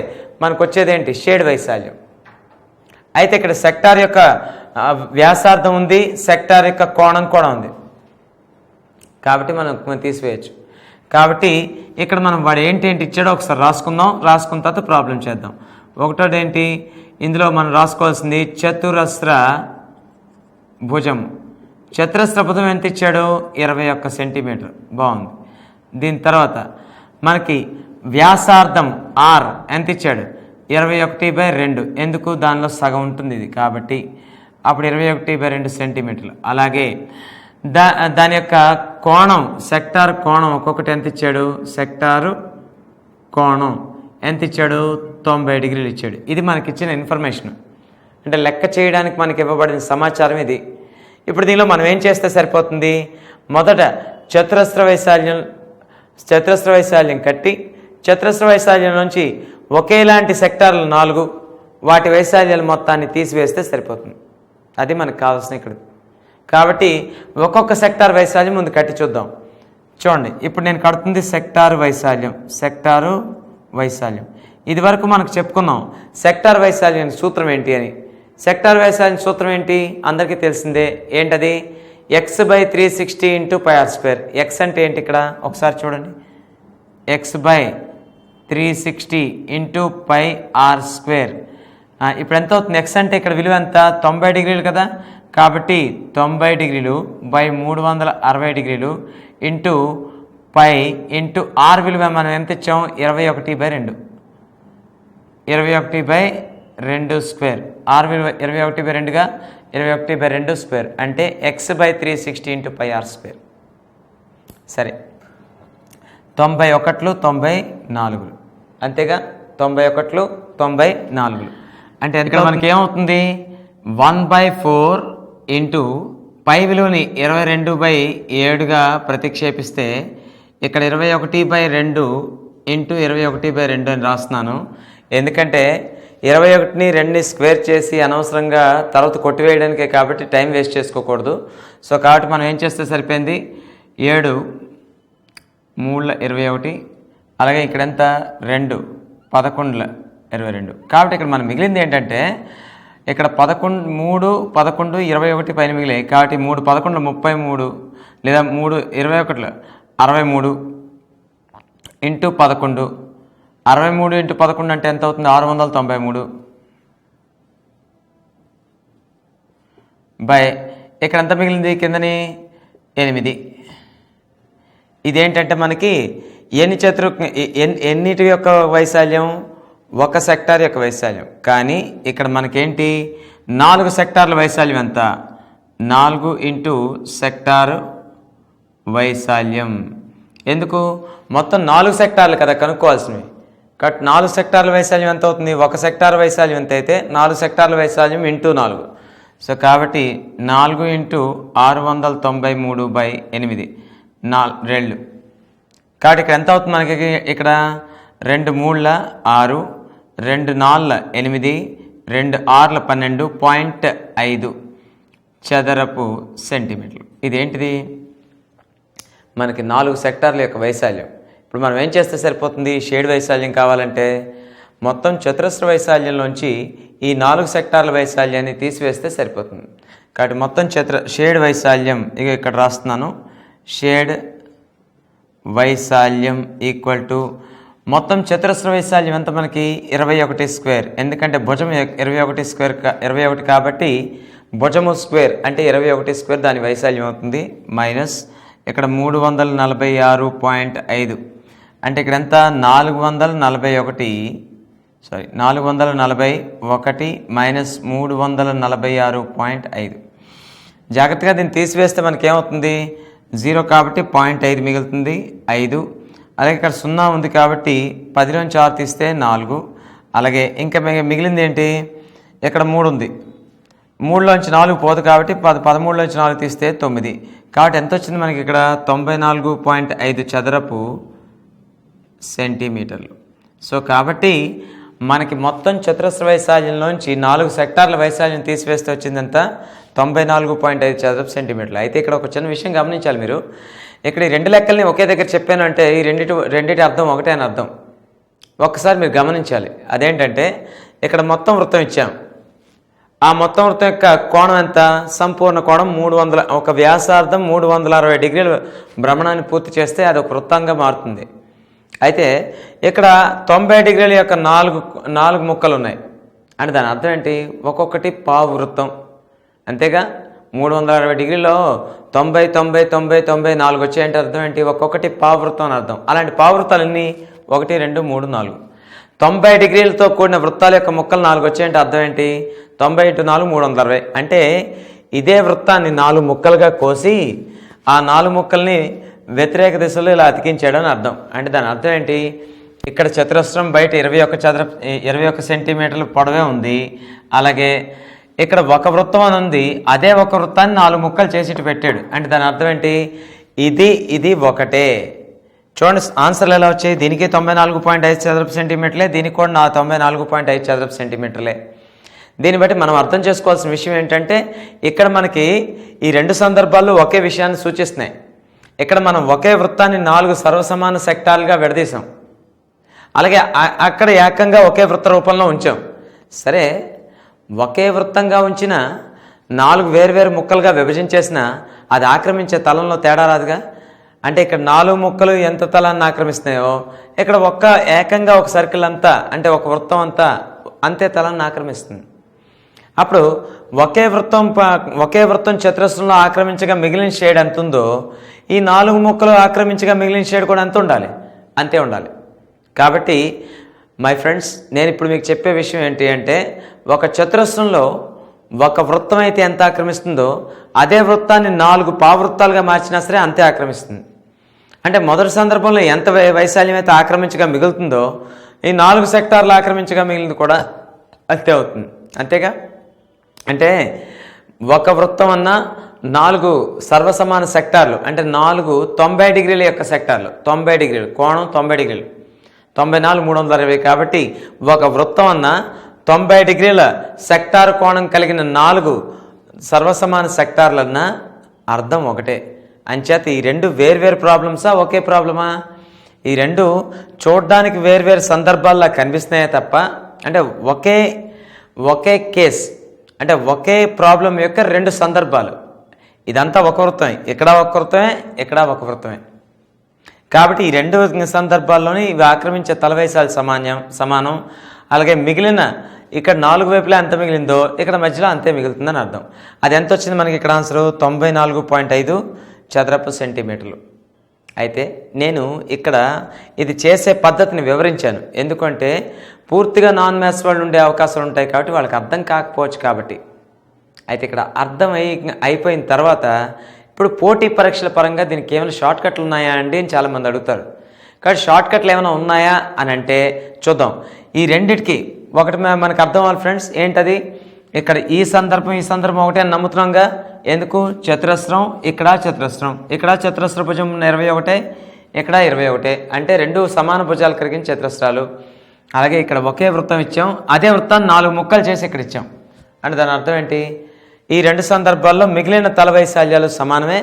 మనకు వచ్చేదేంటి? షేడ్ వైశాల్యం. అయితే ఇక్కడ సెక్టార్ యొక్క వ్యాసార్థం ఉంది, సెక్టార్ యొక్క కోణం కూడా ఉంది కాబట్టి మనం తీసివేయచ్చు. కాబట్టి ఇక్కడ మనం వాడు ఏంటి ఇచ్చాడో ఒకసారి రాసుకుందాం, రాసుకున్న తర్వాత ప్రాబ్లం చేద్దాం. ఒకటోది ఏంటి, ఇందులో మనం రాసుకోవాల్సింది చతురస్ర భుజం. చతురస్ర భుజం ఎంత ఇచ్చాడు, 21 సెంటీమీటర్. బాగుంది. దీని తర్వాత మనకి వ్యాసార్థం ఆర్ ఎంత ఇచ్చాడు, 21/2. ఎందుకు, దానిలో సగం ఉంటుంది ఇది కాబట్టి అప్పుడు 21/2 సెంటీమీటర్లు. అలాగే దాని యొక్క కోణం, సెక్టార్ కోణం ఒక్కొక్కటి ఎంత ఇచ్చాడు, సెక్టారు కోణం ఎంత ఇచ్చాడు, 90 డిగ్రీలు ఇచ్చాడు. ఇది మనకి ఇచ్చిన ఇన్ఫర్మేషన్, అంటే లెక్క చేయడానికి మనకి ఇవ్వబడిన సమాచారం ఇది. ఇప్పుడు దీనిలో మనం ఏం చేస్తే సరిపోతుంది, మొదట చతురస్ర వైశాల్యం కట్టి చతురస్ర వైశాల్యం నుంచి ఒకేలాంటి సెక్టార్లు 4 వాటి వైశాల్యాల మొత్తాన్ని తీసివేస్తే సరిపోతుంది. అది మనకు కావాల్సిన ఇక్కడ. కాబట్టి ఒక్కొక్క సెక్టార్ వైశాల్యం ముందు కట్టి చూద్దాం. చూడండి, ఇప్పుడు నేను కడుతుంది సెక్టారు వైశాల్యం. ఇది వరకు మనకు చెప్పుకున్నాం సెక్టార్ వైశాల్యం సూత్రం ఏంటి అని. సెక్టార్ వైశాల్యం సూత్రం ఏంటి అందరికీ తెలిసిందే. ఏంటది, x/360 × πr². ఎక్స్ అంటే ఏంటి ఇక్కడ ఒకసారి చూడండి, x/360 × πr². ఇప్పుడు ఎంత అవుతుంది, ఎక్స్ అంటే ఇక్కడ విలువ ఎంత, 90 డిగ్రీలు కదా. కాబట్టి 90 డిగ్రీలు బై 360 డిగ్రీలు ఇంటూ పై ఇంటూ ఆర్ విలువ మనం ఎంత ఇచ్చాం, 21/2. 21/2². ఆర్ విలువ 21/2గా 21/2² అంటే x/360 × πr². సరే, 91 94 అంతేగా, 91 94 అంటే ఇక్కడ మనకి ఏమవుతుంది, 1/4 ఇంటూ పై విలువని 22/7గా ప్రతిక్షేపిస్తే ఇక్కడ 21/2 ఇంటూ 21/2 అని రాస్తున్నాను. ఎందుకంటే 21ని 2ని స్క్వేర్ చేసి అనవసరంగా తర్వాత కొట్టివేయడానికే కాబట్టి టైం వేస్ట్ చేసుకోకూడదు. సో కాబట్టి మనం ఏం చేస్తే సరిపోయింది, 7 3 21, అలాగే ఇక్కడ ఎంత 2 11 22. కాబట్టి ఇక్కడ మనం మిగిలింది ఏంటంటే, ఇక్కడ 11 3 11 21 పైన మిగిలాయి. కాబట్టి 3 11 33 లేదా 3 21 63 ఇంటూ 11. 63 ఇంటూ 11 అంటే ఎంత అవుతుంది, 693 బై ఇక్కడ ఎంత మిగిలింది కిందని 8. ఇదేంటంటే మనకి ఎన్నిటి యొక్క వైశాల్యం, ఒక సెక్టార్ యొక్క వైశాల్యం. కానీ ఇక్కడ మనకేంటి 4 సెక్టార్ల వైశాల్యం ఎంత, 4 ఇంటూ సెక్టార్ వైశాల్యం. ఎందుకు, మొత్తం 4 సెక్టార్లు కదా కనుక్కోవాల్సినవి. కాబట్టి 4 సెక్టార్ల వైశాల్యం ఎంత అవుతుంది, ఒక సెక్టార్ వైశాల్యం ఎంత అయితే 4 సెక్టార్ల వైశాల్యం ఇంటూ 4. సో కాబట్టి 4 ఇంటూ 693/8 2. కాబట్టి ఇక్కడ ఎంత అవుతుంది మనకి, ఇక్కడ 2 3 6 2 4 8 2 6 12.5 చదరపు సెంటీమీటర్లు. ఇదేంటిది, మనకి 4 సెక్టార్ల యొక్క వైశాల్యం. ఇప్పుడు మనం ఏం చేస్తే సరిపోతుంది, షేడ్ వైశాల్యం కావాలంటే మొత్తం చతురస్ర వైశాల్యంలోంచి ఈ 4 సెక్టార్ల వైశాల్యాన్ని తీసివేస్తే సరిపోతుంది. కాబట్టి మొత్తం షేడ్ వైశాల్యం ఇక ఇక్కడ రాస్తున్నాను, షేడ్ వైశాల్యం ఈక్వల్ టు మొత్తం చతురస్ర వైశాల్యం ఎంత మనకి 21². ఎందుకంటే భుజం 21 కాబట్టి భుజము స్క్వేర్ అంటే 21², దాని వైశాల్యం అవుతుంది. మైనస్ ఇక్కడ 346.5 అంటే ఇక్కడ ఎంత 441 మైనస్ 346.5. జాగ్రత్తగా దీన్ని తీసివేస్తే మనకేమవుతుంది, 0 కాబట్టి 0.5 మిగులుతుంది 5. అలాగే ఇక్కడ 0 ఉంది కాబట్టి 10లోంచి 6 తీస్తే 4. అలాగే ఇంకా మిగిలింది ఏంటి, ఇక్కడ 3 ఉంది, 3లోంచి 4 పోదు కాబట్టి 13లోంచి 4 తీస్తే 9. కాబట్టి ఎంత వచ్చింది మనకి ఇక్కడ 94.5 చదరపు సెంటీమీటర్లు. సో కాబట్టి మనకి మొత్తం చతురస్ర వైశాల్యంలోంచి 4 సెక్టార్ల వైశాల్యం తీసివేస్తే వచ్చిందంత 94.5 చదరపు సెంటీమీటర్లు. అయితే ఇక్కడ ఒక చిన్న విషయం గమనించాలి మీరు, ఇక్కడ ఈ 2 లెక్కల్ని ఒకే దగ్గర చెప్పాను అంటే ఈ రెండింటి అర్థం ఒకటే అని అర్థం. ఒక్కసారి మీరు గమనించాలి, అదేంటంటే ఇక్కడ మొత్తం వృత్తం ఇచ్చాం, ఆ మొత్తం వృత్తం యొక్క కోణం ఎంత? సంపూర్ణ కోణం 300, ఒక వ్యాసార్థం 360 డిగ్రీలు భ్రమణాన్ని పూర్తి చేస్తే అది ఒక వృత్తంగా మారుతుంది. అయితే ఇక్కడ 90 డిగ్రీల యొక్క నాలుగు ముక్కలు ఉన్నాయి అంటే దాని అర్థం ఏంటి? ఒక్కొక్కటి పావు వృత్తం, అంతేగా. 360 డిగ్రీలో 90 90 90 90 4 వచ్చాయంటే అర్థం ఏంటి? ఒక్కొక్కటి పావు వృత్తం అని అర్థం. అలాంటి పావు వృత్తాలు ఎన్ని? 1 2 3 4. 90 డిగ్రీలతో కూడిన వృత్తాల యొక్క ముక్కలు 4 వచ్చాయంటే అర్థం ఏంటి? 90 × 4 360. అంటే ఇదే వృత్తాన్ని 4 ముక్కలుగా కోసి ఆ 4 ముక్కల్ని వ్యతిరేక దిశలో ఇలా అతికించాడని అర్థం. అంటే దాని అర్థం ఏంటి? ఇక్కడ చతురస్రం బయట 21 సెంటీమీటర్ల పొడవే ఉంది. అలాగే ఇక్కడ ఒక వృత్తం అని ఉంది, అదే ఒక వృత్తాన్ని 4 ముక్కలు చేసి ఇటు పెట్టాడు. అంటే దాని అర్థం ఏంటి? ఇది ఒకటే. చూడండి ఆన్సర్లు ఎలా వచ్చాయి. దీనికి 94.5 చదరపు సెంటీమీటర్లే, దీనికి కూడా 94.5 చదరపు సెంటీమీటర్లే. దీన్ని బట్టి మనం అర్థం చేసుకోవాల్సిన విషయం ఏంటంటే ఇక్కడ మనకి ఈ 2 సందర్భాల్లో ఒకే విషయాన్ని సూచిస్తున్నాయి. ఇక్కడ మనం ఒకే వృత్తాన్ని 4 సర్వసమాన సెక్టార్లుగా విడదీసాం. అలాగే అక్కడ ఏకంగా ఒకే వృత్త రూపంలో ఉంచాం. సరే, ఒకే వృత్తంగా ఉంచిన 4 వేర్వేరు ముక్కలుగా విభజించేసిన అది ఆక్రమించే తలంలో తేడా రాదుగా. అంటే ఇక్కడ 4 ముక్కలు ఎంత తలాన్ని ఆక్రమిస్తున్నాయో ఇక్కడ ఏకంగా ఒక సర్కిల్ అంతా, అంటే ఒక వృత్తం అంతా అంతే తలాన్ని ఆక్రమిస్తుంది. అప్పుడు ఒకే వృత్తం చతురస్రంలో ఆక్రమించగా మిగిలిన షేడ్ ఎంత ఉందో ఈ 4 ముక్కలు ఆక్రమించగా మిగిలిన షేడ్ కూడా ఎంత ఉండాలి? అంతే ఉండాలి. కాబట్టి మై ఫ్రెండ్స్, నేను ఇప్పుడు మీకు చెప్పే విషయం ఏంటి అంటే ఒక చతురస్రంలో ఒక వృత్తం అయితే ఎంత ఆక్రమిస్తుందో అదే వృత్తాన్ని 4 పావృత్తాలుగా మార్చినా సరే అంతే ఆక్రమిస్తుంది. అంటే మొదటి సందర్భంలో ఎంత వైశాల్యం అయితే ఆక్రమించగా మిగులుతుందో ఈ 4 సెక్టార్లు ఆక్రమించగా మిగిలింది కూడా అంతే అవుతుంది. అంతేగా. అంటే ఒక వృత్తం అన్న 4 సర్వసమాన సెక్టార్లు, అంటే 4 90 డిగ్రీల యొక్క సెక్టార్లు, 90 డిగ్రీలు కోణం 90 డిగ్రీలు, 94 360. కాబట్టి ఒక వృత్తం అన్న 90 డిగ్రీల సెక్టార్ కోణం కలిగిన 4 సర్వసమాన సెక్టార్లన్నా అర్థం ఒకటే. అంచేత ఈ 2 వేర్వేరు ప్రాబ్లమ్సా ఒకే ప్రాబ్లమా? ఈ 2 చూడడానికి వేర్వేరు సందర్భాల్లో కనిపిస్తున్నాయే తప్ప, అంటే ఒకే కేస్, అంటే ఒకే ప్రాబ్లం యొక్క 2 సందర్భాలు. ఇదంతా ఒక వృత్తమే, ఇక్కడ ఒక వృత్తమే, ఇక్కడ ఒక వృత్తమే. కాబట్టి ఈ 2 సందర్భాల్లోని ఇవి ఆక్రమించే తల వైశాల్యం సమానం. అలాగే మిగిలిన ఇక్కడ 4 వైపులా ఎంత మిగిలిందో ఇక్కడ మధ్యలో అంతే మిగులుతుందని అర్థం. అది ఎంత వచ్చింది మనకి ఇక్కడ ఆన్సరు? 94.5 చదరపు సెంటీమీటర్లు. అయితే నేను ఇక్కడ ఇది చేసే పద్ధతిని వివరించాను. ఎందుకంటే పూర్తిగా నాన్ మ్యాథ్స్ వాళ్ళు ఉండే అవకాశాలు ఉంటాయి కాబట్టి వాళ్ళకి అర్థం కాకపోవచ్చు కాబట్టి. అయితే ఇక్కడ అర్థం అయిపోయిన తర్వాత ఇప్పుడు పోటీ పరీక్షల పరంగా దీనికి ఏమైనా షార్ట్ కట్లు ఉన్నాయా అండి అని చాలామంది అడుగుతారు. కాబట్టి షార్ట్ కట్లు ఏమైనా ఉన్నాయా అని అంటే చూద్దాం. ఈ రెండిటికి ఒకటి మనకు అర్థం అవ్వాలి ఫ్రెండ్స్. ఏంటది? ఇక్కడ ఈ సందర్భం ఒకటే అని నమ్ముతున్నాంగా. ఎందుకు? చతురస్రం, ఇక్కడ చతురస్రం, ఇక్కడ చతురస్ర భుజం 21, ఇక్కడ 21, అంటే 2 సమాన భుజాలు కలిగిన చతురస్రాలు. అలాగే ఇక్కడ ఒకే వృత్తం ఇచ్చాం, అదే వృత్తాన్ని 4 ముక్కలు చేసి ఇక్కడ ఇచ్చాం. అంటే దాని అర్థం ఏంటి? ఈ 2 సందర్భాల్లో మిగిలిన తల వైశాల్యాలు సమానమే,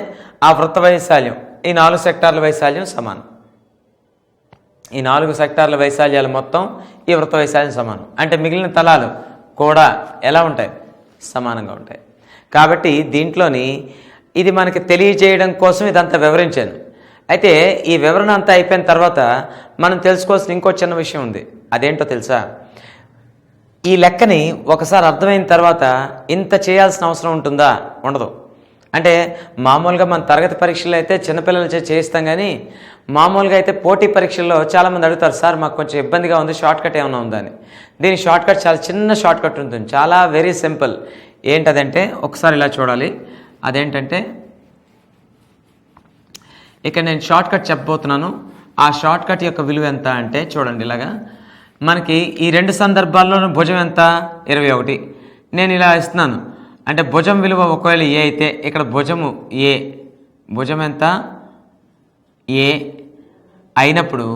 ఆ వృత్త వైశాల్యం ఈ 4 సెక్టార్ల వైశాల్యం సమానం. ఈ 4 సెక్టార్ల వైశాల్యాలు మొత్తం ఈ వృత్త వైశాల్యం సమానం. అంటే మిగిలిన తలాలు కూడా ఎలా ఉంటాయి? సమానంగా ఉంటాయి. కాబట్టి దీంట్లోని ఇది మనకి తెలియజేయడం కోసం ఇదంతా వివరించాను. అయితే ఈ వివరణ అంతా అయిపోయిన తర్వాత మనం తెలుసుకోవాల్సిన ఇంకో చిన్న విషయం ఉంది. అదేంటో తెలుసా? ఈ లెక్కని ఒకసారి అర్థమైన తర్వాత ఇంత చేయాల్సిన అవసరం ఉంటుందా? ఉండదు. అంటే మామూలుగా మన తరగతి పరీక్షలు అయితే చిన్నపిల్లలు చేయిస్తాం, కానీ మామూలుగా అయితే పోటీ పరీక్షల్లో చాలామంది అడుగుతారు, సార్ మాకు కొంచెం ఇబ్బందిగా ఉంది, షార్ట్ కట్ ఏమైనా ఉందా అని. దీని షార్ట్ కట్ చాలా చిన్న షార్ట్ కట్ ఉంటుంది, చాలా వెరీ సింపుల్. ఏంటదంటే ఒకసారి ఇలా చూడాలి. అదేంటంటే ఇక్కడ నేను షార్ట్ కట్ చెప్పబోతున్నాను. ఆ షార్ట్ కట్ యొక్క విలువ ఎంత అంటే చూడండి, ఇలాగా మనకి ఈ 2 సందర్భాల్లోనూ భుజం ఎంత? 21. నేను ఇలా ఇస్తున్నాను. అంటే భుజం విలువ ఒకవేళ ఏ అయితే ఇక్కడ భుజము ఏ, భుజం ఎంత? ఏ అయినప్పుడు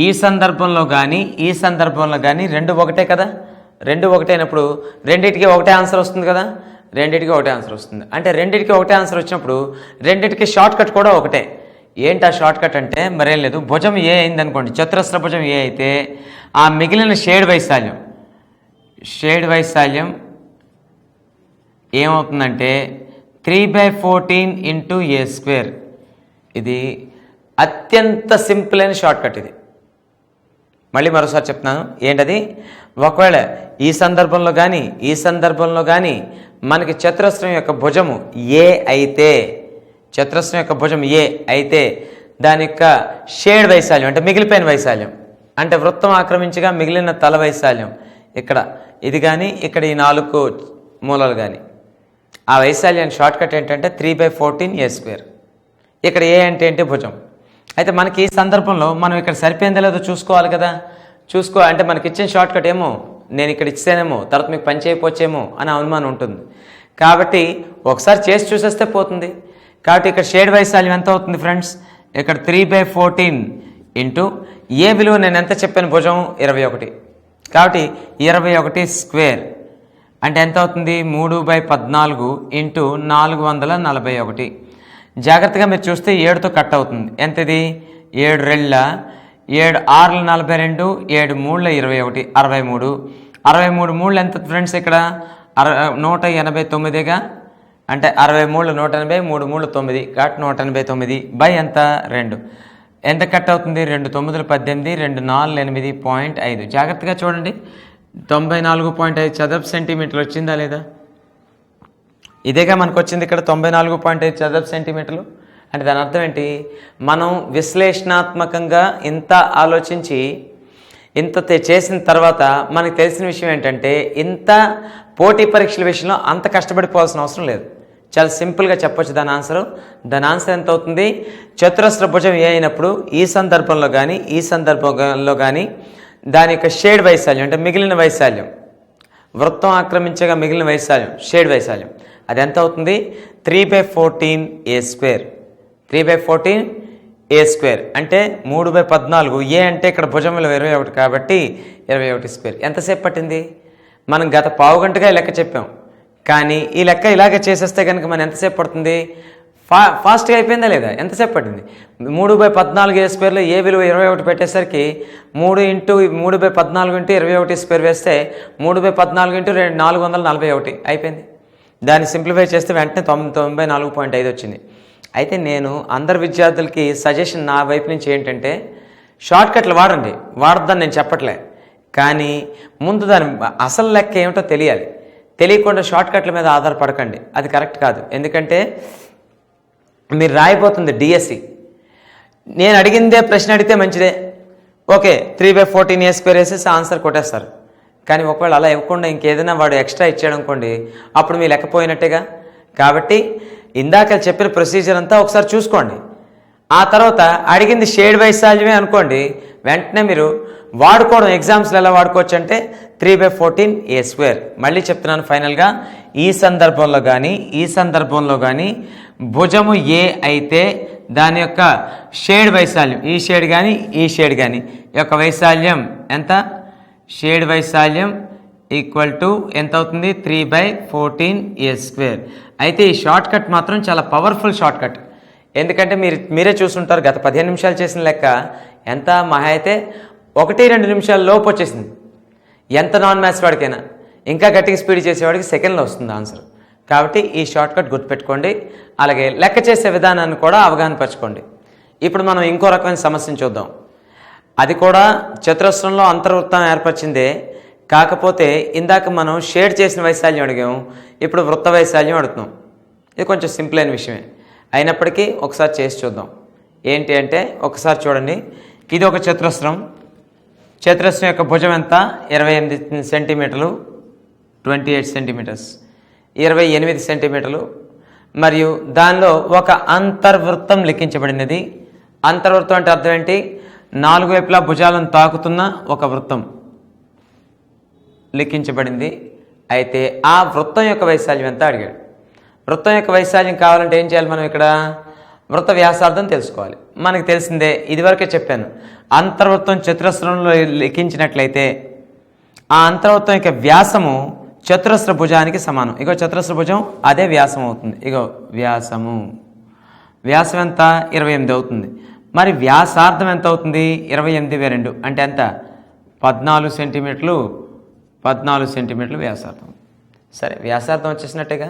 ఈ సందర్భంలో కానీ ఈ సందర్భంలో కానీ 2 ఒకటే కదా. 2 ఒకటే అయినప్పుడు రెండింటికి ఒకటే ఆన్సర్ వస్తుంది కదా. రెండింటికి ఒకటే ఆన్సర్ వస్తుంది. అంటే రెండింటికి ఒకటే ఆన్సర్ వచ్చినప్పుడు రెండింటికి షార్ట్ కట్ కూడా ఒకటే. ఏంటి ఆ షార్ట్ కట్ అంటే మరేం లేదు. భుజం ఏ అయింది అనుకోండి, చతురస్ర భుజం ఏ అయితే ఆ మిగిలిన షేడ్ వైశాల్యం ఏమవుతుందంటే 3/14 ఇంటూ ఏ స్క్వేర్. ఇది అత్యంత సింపుల్ అయిన షార్ట్ కట్ ఇది. మళ్ళీ మరోసారి చెప్తున్నాను ఏంటది. ఒకవేళ ఈ సందర్భంలో కానీ ఈ సందర్భంలో కానీ మనకి చతురస్రం యొక్క భుజము ఏ అయితే, చతురస్రం యొక్క భుజం ఏ అయితే దాని యొక్క షేడ్ వైశాల్యం అంటే మిగిలిపోయిన వైశాల్యం అంటే వృత్తం ఆక్రమించగా మిగిలిన తల వైశాల్యం ఇక్కడ ఇది కానీ ఇక్కడ ఈ 4 మూలలు కానీ ఆ వైశాల్యాన్ని షార్ట్ కట్ ఏంటంటే 3/14 ఏ స్క్వేర్. ఇక్కడ ఏ అంటే ఏంటి భుజం. అయితే మనకి ఈ సందర్భంలో మనం ఇక్కడ సరిపోయిందో లేదో చూసుకోవాలి కదా. అంటే మనకి ఇచ్చిన షార్ట్ కట్ ఏమో నేను ఇక్కడ ఇచ్చానేమో తర్వాత మీకు పని చేయకపోవచ్చేమో అని అనుమానం ఉంటుంది. కాబట్టి ఒకసారి చేసి చూసేస్తే పోతుంది. కాబట్టి ఇక్కడ షేడ్ వైశాల్యం ఎంత అవుతుంది ఫ్రెండ్స్, ఇక్కడ 3/14 ఇంటూ ఏ విలువ నేను ఎంత చెప్పాను భుజం 21. కాబట్టి 21 స్క్వేర్ అంటే ఎంత అవుతుంది 3/14 ఇంటూ 441. జాగ్రత్తగా మీరు చూస్తే 7తో కట్ అవుతుంది. ఎంతది 7 2 7 6 42 7 3 21 63. 63 మూళ్ళు ఎంత ఫ్రెండ్స్ ఇక్కడ 189గా అంటే 63 180 3 3 9 కాబట్టి 189 బై ఎంత 2 ఎంత కట్ అవుతుంది 2 9 18 2 4 8.5. జాగ్రత్తగా చూడండి 94.5 చదరపు సెంటీమీటర్లు వచ్చిందా లేదా. ఇదేగా మనకు వచ్చింది ఇక్కడ 94.5 చదరపు సెంటీమీటర్లు. అంటే దాని అర్థం ఏంటి, మనం విశ్లేషణాత్మకంగా ఇంత ఆలోచించి ఇంత చేసిన తర్వాత మనకు తెలిసిన విషయం ఏంటంటే ఇంత పోటీ పరీక్షల విషయంలో అంత కష్టపడిపోవాల్సిన అవసరం లేదు. చాలా సింపుల్గా చెప్పొచ్చు దాని ఆన్సర్ ఎంత అవుతుంది. చతురస్ర భుజం ఏ అయినప్పుడు ఈ సందర్భంలో కానీ ఈ సందర్భంలో కానీ దాని యొక్క షేడ్ వైశాల్యం అంటే మిగిలిన వైశాల్యం వృత్తం ఆక్రమించగా మిగిలిన వైశాల్యం షేడ్ వైశాల్యం అది ఎంత అవుతుంది 3/14 ఏ స్క్వేర్. 3/14 ఏ స్క్వేర్ అంటే 3/14. ఏ అంటే ఇక్కడ భుజం విలువ 21 కాబట్టి 21 స్క్వేర్. ఎంతసేపు పట్టింది మనం గత పావు గంటగా లెక్క చెప్పాం. కానీ ఈ లెక్క ఇలాగే చేసేస్తే కనుక మనం ఎంతసేపు పడుతుంది, ఫాస్ట్గా అయిపోయిందా లేదా. ఎంతసేపు పట్టింది 3/14 ఏ స్క్వేర్లో ఏ విలువ 21 పెట్టేసరికి 3 ఇంటూ 3/14 ఇంటూ 21 స్క్వేర్ వేస్తే 3/14 ఇంటూ 441 అయిపోయింది. దాన్ని సింప్లిఫై చేస్తే వెంటనే 94.5 వచ్చింది. అయితే నేను అందరు విద్యార్థులకి సజెషన్ నా వైపు నుంచి ఏంటంటే షార్ట్ కట్లు వాడొద్దని నేను చెప్పట్లే, కానీ ముందు దాని అసలు లెక్క ఏమిటో తెలియాలి. తెలియకుండా షార్ట్ కట్ల మీద ఆధారపడకండి, అది కరెక్ట్ కాదు. ఎందుకంటే మీరు రాయిపోతుంది డిఎస్సి. నేను అడిగిందే ప్రశ్న అడిగితే మంచిదే, ఓకే 3/14 ఏ స్క్వేర్ వేసేసి ఆన్సర్ కొట్టేస్తారు. కానీ ఒకవేళ అలా ఇవ్వకుండా ఇంకేదైనా వాడు ఎక్స్ట్రా ఇచ్చాడు అనుకోండి అప్పుడు మీరు లెక్కపోయినట్టేగా. కాబట్టి ఇందాక చెప్పిన ప్రొసీజర్ అంతా ఒకసారి చూసుకోండి. ఆ తర్వాత అడిగింది షేడ్ వైశాల్యమే అనుకోండి, వెంటనే మీరు వాడుకోవడం ఎగ్జామ్స్లో ఎలా వాడుకోవచ్చు అంటే 3/14 ఏ స్క్వేర్. మళ్ళీ చెప్తున్నాను ఫైనల్గా, ఈ సందర్భంలో కానీ భుజము ఏ అయితే దాని యొక్క షేడ్ వైశాల్యం ఈ షేడ్ కానీ యొక్క వైశాల్యం ఎంత, షేడ్ వైశాల్యం ఈక్వల్ టు ఎంత అవుతుంది 3/14 ఏ స్క్వేర్. అయితే ఈ షార్ట్ కట్ మాత్రం చాలా పవర్ఫుల్ షార్ట్ కట్. ఎందుకంటే మీరే చూస్తుంటారు గత 15 నిమిషాలు చేసిన లెక్క ఎంత మహా అయితే 1-2 నిమిషాల లోపు వచ్చేసింది. ఎంత నాన్ మ్యాథ్స్ వాడికైనా ఇంకా గట్టిగా స్పీడ్ చేసేవాడికి సెకండ్లో వస్తుంది ఆన్సర్. కాబట్టి ఈ షార్ట్ కట్ గుర్తుపెట్టుకోండి. అలాగే లెక్క చేసే విధానాన్ని కూడా అవగాహన పరచుకోండి. ఇప్పుడు మనం ఇంకో రకమైన సమస్యను చూద్దాం. అది కూడా చతురస్రంలో అంతర్వృత్తం ఏర్పరిచిందే, కాకపోతే ఇందాక మనం షేడ్ చేసిన వైశాల్యం అడిగాం, ఇప్పుడు వృత్త వైశాల్యం అడుగుతున్నాం. ఇది కొంచెం సింపుల్ అయిన విషయమే అయినప్పటికీ ఒకసారి చేసి చూద్దాం. ఏంటి అంటే ఒకసారి చూడండి, ఇది ఒక చతురస్రం యొక్క భుజం ఎంత 28 సెంటీమీటర్లు 28 సెంటీమీటర్స్ 28 సెంటీమీటర్లు మరియు దానిలో ఒక అంతర్వృత్తం లిఖించబడినది. అంతర్వృత్తం అంటే అర్థం ఏంటి, 4 వైపులా భుజాలను తాకుతున్న ఒక వృత్తం లిఖించబడింది. అయితే ఆ వృత్తం యొక్క వైశాల్యం ఎంత అడిగాడు. వృత్తం యొక్క వైశాల్యం కావాలంటే ఏం చేయాలి, మనం ఇక్కడ వృత్త వ్యాసార్థం తెలుసుకోవాలి. మనకు తెలిసిందే, ఇదివరకే చెప్పాను, అంతర్వృత్తం చతురస్రంలో లిఖించినట్లయితే ఆ అంతర్వృత్తం యొక్క వ్యాసము చతురస్ర భుజానికి సమానం. ఇగో చతురస్ర భుజం అదే వ్యాసం అవుతుంది. ఇగో వ్యాసం ఎంత 28 అవుతుంది. మరి వ్యాసార్థం ఎంత అవుతుంది 28/2 అంటే ఎంత 14 సెంటీమీటర్లు వ్యాసార్థం. సరే వ్యాసార్థం వచ్చేసినట్టేగా.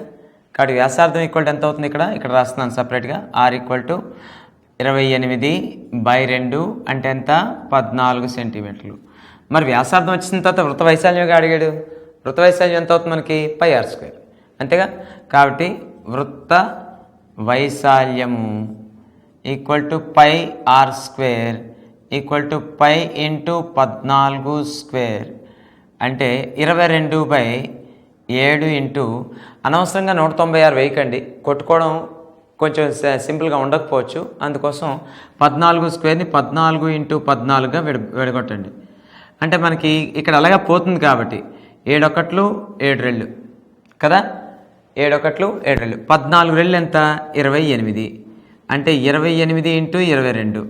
కాబట్టి వ్యాసార్థం ఈక్వల్ టు ఎంత అవుతుంది? ఇక్కడ రాస్తున్నాను సపరేట్గా. r ఈక్వల్ టు 28/2 అంటే ఎంత? 14 సెంటీమీటర్లు. మరి వ్యాసార్థం వచ్చిన తర్వాత వృత్త వైశాల్యంగా అడిగాడు. వృత్త వైశాల్యం ఎంత అవుతుంది మనకి? πr². అంతేగా. కాబట్టి వృత్త వైశాల్యము equal to πr² equal to π into 14² అంటే 22/7 ఇంటూ అనవసరంగా 196 వేయకండి. కొట్టుకోవడం కొంచెం సింపుల్గా ఉండకపోవచ్చు. అందుకోసం 14² 14 ఇంటూ 14గా విడగొట్టండి. అంటే మనకి ఇక్కడ అలాగా పోతుంది కాబట్టి 7 1 7 2 కదా. 7 1 7 2 14 2 ఎంత? 28. అంటే 28 ఇంటూ 22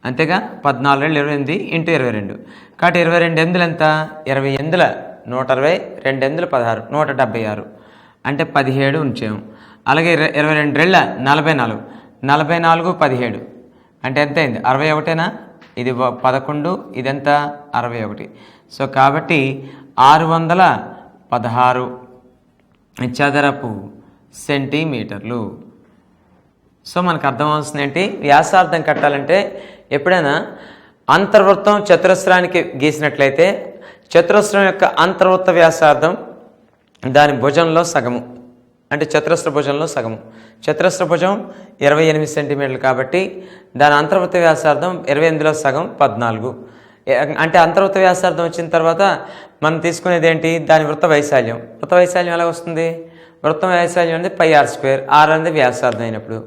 అంతేగా. 14 28 ఇంటూ 22. కాబట్టి 22 ఎందులు ఎంత? 20 ఎందుల 120, 2 ఎందులు 16, 176 అంటే 17 ఉంచాము. అలాగే 22 రెళ్ళ 44, 44 17 అంటే ఎంత అయింది? 61. ఇది 11, ఇదెంత? 61. సో కాబట్టి 616 చదరపు సెంటీమీటర్లు. సో మనకు అర్థమవుతుంది ఏంటి? వ్యాసార్థం కట్టాలంటే ఎప్పుడైనా అంతర్వృత్తం చతురస్రానికి గీసినట్లయితే చతురస్రం యొక్క అంతర్వృత్త వ్యాసార్థం దాని భుజంలో సగము, అంటే చతురస్ర భుజంలో సగము. చతురస్ర భుజం 28 సెంటీమీటర్లు కాబట్టి దాని అంతర్వృత్త వ్యాసార్థం 28లో సగం 14. అంటే అంతర్వృత్త వ్యాసార్థం వచ్చిన తర్వాత మనం తీసుకునేది ఏంటి? దాని వృత్త వైశాల్యం. వృత్త వైశాల్యం ఎలా వస్తుంది? వృత్త వైశాల్యం అనేది πr². r అనేది వ్యాసార్థం అయినప్పుడు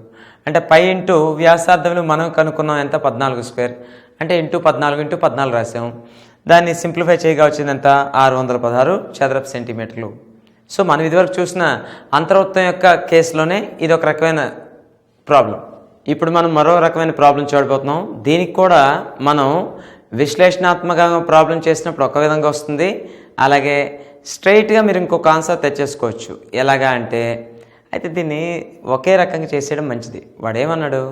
అంటే π ఇంటూ వ్యాసార్థంలో మనం కనుక్కున్నాం ఎంత? 14² అంటే ఇంటూ 14 రాసాం. దాన్ని సింప్లిఫై చేయగా వచ్చింది ఎంత? 616 చదరపు సెంటీమీటర్లు. సో మనం ఇదివరకు చూసిన అంతర్వృత్తం యొక్క కేసులోనే ఇది ఒక రకమైన ప్రాబ్లం. ఇప్పుడు మనం మరో రకమైన ప్రాబ్లం చూడబోతున్నాం. దీనికి కూడా మనం విశ్లేషణాత్మకంగా ప్రాబ్లం చేసినప్పుడు ఒక విధంగా వస్తుంది, అలాగే స్ట్రైట్గా మీరు ఇంకొక ఆన్సర్ తెచ్చేసుకోవచ్చు. ఎలాగా అంటే అయితే దీన్ని ఒకే రకంగా చేసేయడం మంచిది. వాడు ఏమన్నాడు?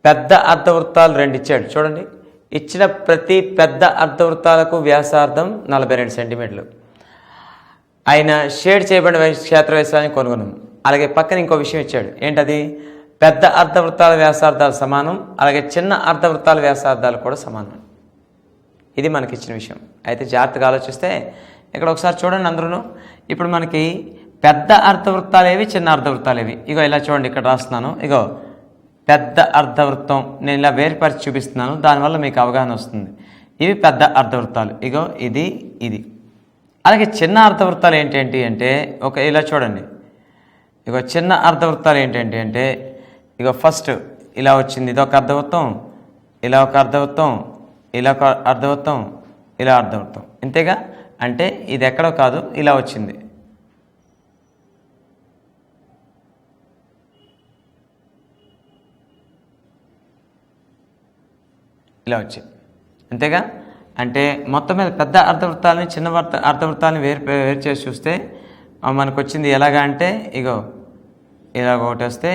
పెద్ద అర్ధవృత్తాలు 2 ఇచ్చాడు చూడండి. ఇచ్చిన ప్రతి పెద్ద అర్ధవృత్తాలకు వ్యాసార్థం 42 సెంటీమీటర్లు. ఆయన షేడ్ చేయబడిన క్షేత్ర వైశాల్యం కనుగొన్నాం. అలాగే పక్కన ఇంకో విషయం ఇచ్చాడు. ఏంటది? పెద్ద అర్ధవృత్తాల వ్యాసార్థాలు సమానం, అలాగే చిన్న అర్ధవృత్తాల వ్యాసార్థాలు కూడా సమానం. ఇది మనకి ఇచ్చిన విషయం. అయితే జాగ్రత్తగా ఆలోచిస్తే ఇక్కడ ఒకసారి చూడండి అందరూ. ఇప్పుడు మనకి పెద్ద అర్ధవృత్తాలు ఏవి, చిన్న అర్ధవృత్తాలు ఏవి? ఇగో ఇలా చూడండి, ఇక్కడ రాస్తున్నాను. ఇగో పెద్ద అర్ధవృత్తం నేను ఇలా వేరుపరిచి చూపిస్తున్నాను, దానివల్ల మీకు అవగాహన వస్తుంది. ఇవి పెద్ద అర్ధవృత్తాలు. ఇగో ఇది ఇది. అలాగే చిన్న అర్ధవృత్తాలు ఏంటంటే ఇలా చూడండి. ఇగో చిన్న అర్ధవృత్తాలు ఏంటంటే ఇగో ఫస్ట్ ఇలా వచ్చింది, ఇదొక అర్ధవృత్తం, ఇలా ఒక అర్ధవృత్తం, ఇలా ఒక అర్ధవృత్తం, ఇలా అర్ధవృత్తం. ఇంతేగా. అంటే ఇది ఎక్కడో కాదు, ఇలా వచ్చింది. ఇలా వచ్చింది. అంతేగా. అంటే మొత్తం మీద పెద్ద అర్ధవృత్తాలని చిన్న అర్ధవృత్తాలని వేరు చేసి చూస్తే మనకు వచ్చింది ఎలాగా అంటే ఇగో ఇలాగ ఒకటి వస్తే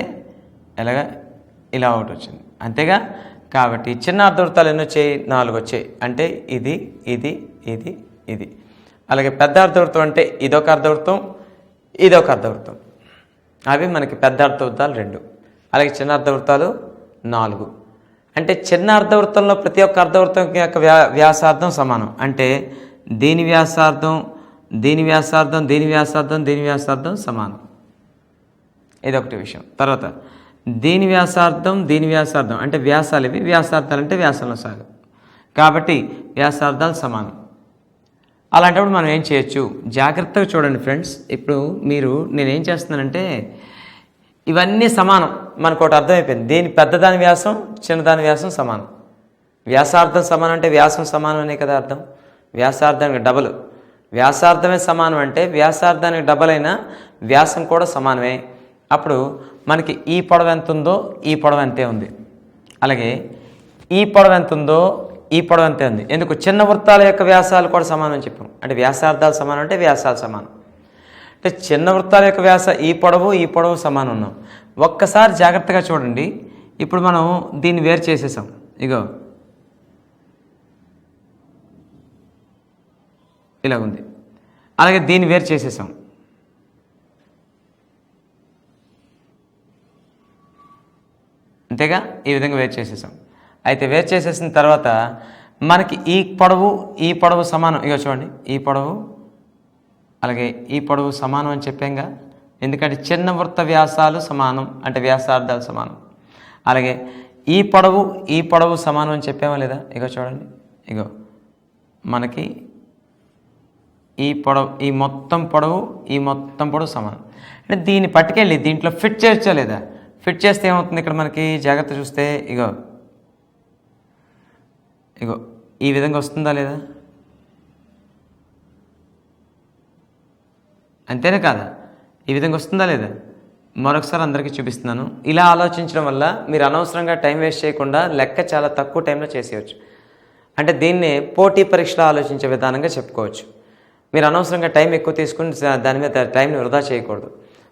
ఎలాగా ఇలా ఒకటి వచ్చింది. అంతేగా. కాబట్టి చిన్న అర్ధవృత్తాలు ఎన్ని వచ్చాయి? 4 వచ్చాయి. అంటే ఇది ఇది ఇది ఇది. అలాగే పెద్ద అర్ధవృత్తం అంటే ఇదొక అర్ధవృత్తం, ఇదొక అర్ధవృత్తం. అవి మనకి పెద్ద అర్ధవృత్తాలు 2. అలాగే చిన్న అర్ధవృత్తాలు 4. అంటే చిన్న అర్ధవృత్తంలో ప్రతి ఒక్క అర్ధవృత్తం యొక్క వ్యాసార్థం సమానం. అంటే దీని వ్యాసార్థం, దీని వ్యాసార్థం, దీని వ్యాసార్థం, దీని వ్యాసార్థం సమానం. ఇదొకటి విషయం. తర్వాత దీని వ్యాసార్థం, దీని వ్యాసార్థం అంటే వ్యాసాలు ఇవి, వ్యాసార్థాలు అంటే వ్యాసంలో సాగం. కాబట్టి వ్యాసార్థాలు సమానం. అలాంటప్పుడు మనం ఏం చేయొచ్చు? జాగ్రత్తగా చూడండి ఫ్రెండ్స్. ఇప్పుడు నేనేం చేస్తున్నానంటే ఇవన్నీ సమానం. మనకు ఒకటి అర్థమైపోయింది. దీని పెద్దదాని వ్యాసం, చిన్నదాని వ్యాసం సమానం. వ్యాసార్థం సమానం అంటే వ్యాసం సమానం అనే కదా అర్థం. వ్యాసార్థానికి డబల్. వ్యాసార్థమే సమానం అంటే వ్యాసార్థానికి డబల్ అయినా వ్యాసం కూడా సమానమే. అప్పుడు మనకి ఈ పొడవు ఎంత ఉందో ఈ పొడవు అంతే ఉంది. అలాగే ఈ పొడవు ఎంత ఉందో ఈ పొడవు అంతే ఉంది. ఎందుకు? చిన్న వృత్తాల యొక్క వ్యాసాలు కూడా సమానం అని చెప్పాం. అంటే వ్యాసార్థాలు సమానం అంటే వ్యాసాలు సమానం. అంటే చిన్న వృత్తాల యొక్క ఈ పొడవు సమానం ఉన్నాం. ఒక్కసారి జాగ్రత్తగా చూడండి. ఇప్పుడు మనం దీన్ని వేరు చేసేసాం. ఇగో ఇలాగుంది. అలాగే దీన్ని వేరు చేసేసాం. అంతేగా, ఈ విధంగా వేరు చేసేసాం. అయితే వేరు చేసేసిన తర్వాత మనకి ఈ పొడవు సమానం. ఇక చూడండి, ఈ పొడవు అలాగే ఈ పొడవు సమానం అని చెప్పాంగా, ఎందుకంటే చిన్న వృత్త వ్యాసాలు సమానం అంటే వ్యాసార్థాలు సమానం. అలాగే ఈ పొడవు సమానం అని చెప్పామా లేదా? ఇక చూడండి, ఇగో మనకి ఈ మొత్తం పొడవు సమానం. అంటే దీన్ని పట్టుకెళ్ళి దీంట్లో ఫిట్ చేయొచ్చా లేదా? ఫిట్ చేస్తే ఏమవుతుంది ఇక్కడ మనకి జాగ్రత్త చూస్తే ఇగో ఈ విధంగా వస్తుందా లేదా? అంతేనే కాదా? ఈ విధంగా వస్తుందా లేదా? మరొకసారి అందరికీ చూపిస్తున్నాను. ఇలా ఆలోచించడం వల్ల మీరు అనవసరంగా టైం వేస్ట్ చేయకుండా లెక్క చాలా తక్కువ టైంలో చేసేయచ్చు. అంటే దీన్ని పోటీ పరీక్షలో ఆలోచించే విధానంగా చెప్పుకోవచ్చు. మీరు అనవసరంగా టైం ఎక్కువ తీసుకుని దాని మీద టైంని వృధా చేయకూడదు.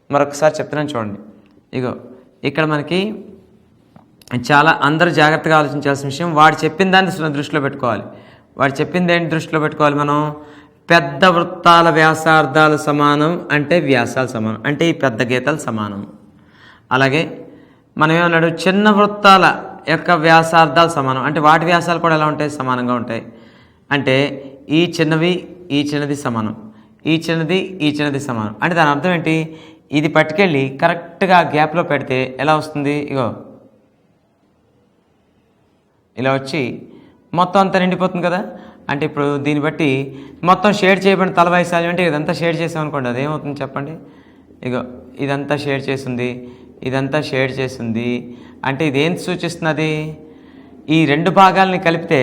మరొకసారి చెప్తున్నాను చూడండి. ఇగో ఇక్కడ మనకి చాలా అందరూ జాగ్రత్తగా ఆలోచించాల్సిన విషయం, వాడు చెప్పిన దాన్ని దృష్టిలో పెట్టుకోవాలి. వాడు చెప్పింది ఏంటి దృష్టిలో పెట్టుకోవాలి మనం? పెద్ద వృత్తాల వ్యాసార్థాలు సమానం అంటే వ్యాసాలు సమానం అంటే ఈ పెద్ద గీతాలు సమానం. అలాగే మనం ఏమన్నాడు? చిన్న వృత్తాల యొక్క వ్యాసార్థాలు సమానం అంటే వాటి వ్యాసాలు కూడా ఎలా ఉంటాయి? సమానంగా ఉంటాయి. అంటే ఈ చిన్నది సమానం, ఈ చిన్నది సమానం. అంటే దాని అర్థం ఏంటి? ఇది పట్టుకెళ్ళి కరెక్ట్గా గ్యాప్లో పెడితే ఎలా వస్తుంది? ఇగో ఇలా వచ్చి మొత్తం అంతా నిండిపోతుంది కదా. అంటే ఇప్పుడు దీన్ని బట్టి మొత్తం షేడ్ చేయబడిన తల వైశాల్యం అంటే ఇదంతా షేడ్ చేసామనుకోండి, అదేమవుతుంది చెప్పండి? ఇగో ఇదంతా షేడ్ చేస్తుంది, ఇదంతా షేడ్ చేస్తుంది. అంటే ఇదేం సూచిస్తున్నది? ఈ రెండు భాగాల్ని కలిపితే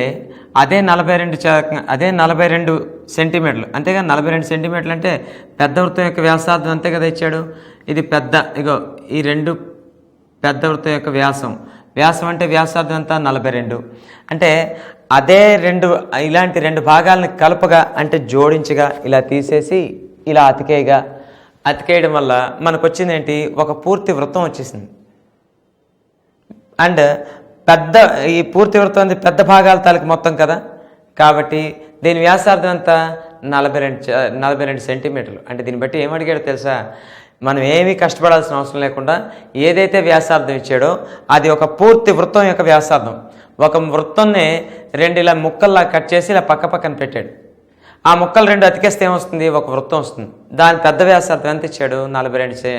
అదే 42 సెంటీమీటర్లు. అంతేగా 42 సెంటీమీటర్లు అంటే పెద్ద వృత్తం యొక్క వ్యాసార్థం అంతే కదా ఇచ్చాడు. ఇది ఈ రెండు పెద్ద వృత్తం యొక్క వ్యాసం అంటే వ్యాసార్థం అంతా 42. అంటే అదే ఇలాంటి రెండు భాగాలను కలపగా అంటే జోడించగా ఇలా తీసేసి ఇలా అతికేయడం వల్ల మనకు వచ్చింది ఏంటి? ఒక పూర్తి వృత్తం వచ్చేసింది. అండ్ ఈ పూర్తి వృత్తం అనేది పెద్ద భాగాల తాలూకు మొత్తం కదా. కాబట్టి దీని వ్యాసార్థం అంతా 42 సెంటీమీటర్లు. అంటే దీన్ని బట్టి ఏమడిగాడో తెలుసా? మనం ఏమీ కష్టపడాల్సిన అవసరం లేకుండా ఏదైతే వ్యాసార్థం ఇచ్చాడో అది ఒక పూర్తి వృత్తం యొక్క వ్యాసార్థం. ఒక వృత్తాన్ని 2 ఇలా ముక్కల్లా కట్ చేసి ఇలా పక్కన పెట్టాడు. ఆ ముక్కలు 2 అతికేస్తే ఏమొస్తుంది? ఒక వృత్తం వస్తుంది. దాని పెద్ద వ్యాసార్థం ఎంత ఇచ్చాడు? 42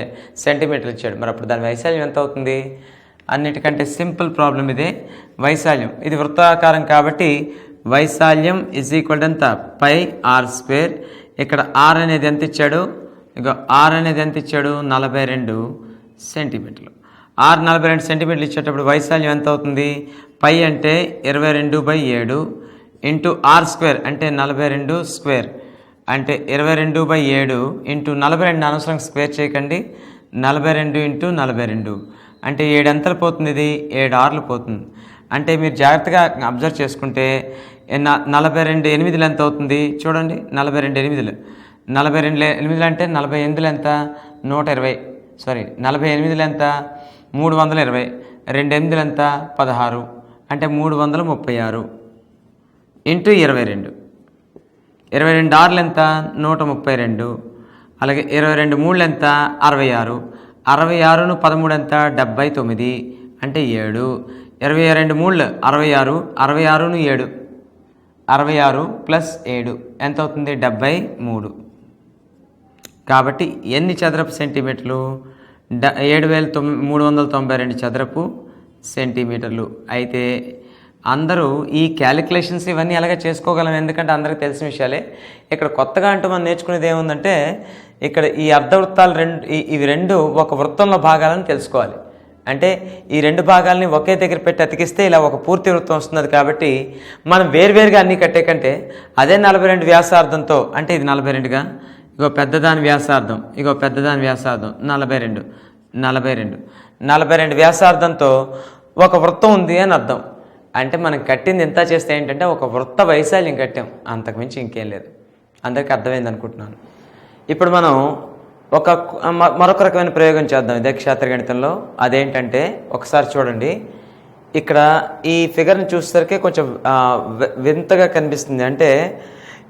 సెంటీమీటర్లు ఇచ్చాడు. మరి అప్పుడు దాని వైశాల్యం ఎంత అవుతుంది? అన్నిటికంటే సింపుల్ ప్రాబ్లం ఇదే వైశాల్యం. ఇది వృత్తాకారం కాబట్టి వైశాల్యం ఈక్వల్ ఎంత? πr². ఇక్కడ r అనేది ఎంత ఇచ్చాడు? r అనేది ఎంత ఇచ్చాడు? 42 సెంటీమీటర్లు. r 42 సెంటీమీటర్లు ఇచ్చేటప్పుడు వైశాల్యం ఎంత అవుతుంది? π అంటే 22/7 ఇంటూ r² అంటే 42² అంటే 22/7 ఇంటూ 42 అనవసరంగా స్క్వేర్ చేయకండి. 42 ఇంటూ 42 అంటే 7 ఎంతలు పోతుంది? ఇది 7 ఆర్లు పోతుంది. అంటే మీరు జాగ్రత్తగా అబ్జర్వ్ చేసుకుంటే 42 8 ఎంత అవుతుంది చూడండి. 42 8 42 8 అంటే 48 ఎంత? 120. 48 ఎంత? 320. 2 8 ఎంత? 16 అంటే 336 ఇంటూ 22. 22 ఆర్లు ఎంత? 132. అలాగే 22 మూడులు ఎంత? 66. 66ను 13 ఎంత? 79 అంటే 7. 22 మూడులు 66. 66ను 7 66 ప్లస్ 7 ఎంత అవుతుంది? 73. కాబట్టి ఎన్ని చదరపు సెంటీమీటర్లు? 7392 చదరపు సెంటీమీటర్లు. అయితే అందరూ ఈ క్యాలిక్యులేషన్స్ ఇవన్నీ ఎలాగ చేసుకోగలం, ఎందుకంటే అందరికీ తెలిసిన విషయాలే. ఇక్కడ కొత్తగా అంటూ మనం నేర్చుకునేది ఏముందంటే ఇక్కడ ఈ అర్ధవృత్తాలు ఇవి రెండు ఒక వృత్తంలో భాగాలను తెలుసుకోవాలి. అంటే ఈ రెండు భాగాలని ఒకే దగ్గర పెట్టి అతికిస్తే ఇలా ఒక పూర్తి వృత్తం వస్తున్నది. కాబట్టి మనం వేరువేరుగా అన్నీ కట్టే కంటే అదే 42 వ్యాసార్థంతో, అంటే ఇది 42గా, ఇగో పెద్దదాని వ్యాసార్థం, ఇగో పెద్దదాని వ్యాసార్థం 42 వ్యాసార్థంతో ఒక వృత్తం ఉంది అని అర్థం. అంటే మనం కట్టింది ఎంత చేస్తే ఏంటంటే ఒక వృత్త వైశాల్యం కట్టాం, అంతకుమించి ఇంకేం లేదు. అందరికీ అర్థమైంది అనుకుంటున్నాను. ఇప్పుడు మనం మరొక రకమైన ప్రయోగం చేద్దాం ఇదే క్షేత్ర గణితంలో. అదేంటంటే ఒకసారి చూడండి, ఇక్కడ ఈ ఫిగర్ని చూసేసరికి కొంచెం వింతగా కనిపిస్తుంది. అంటే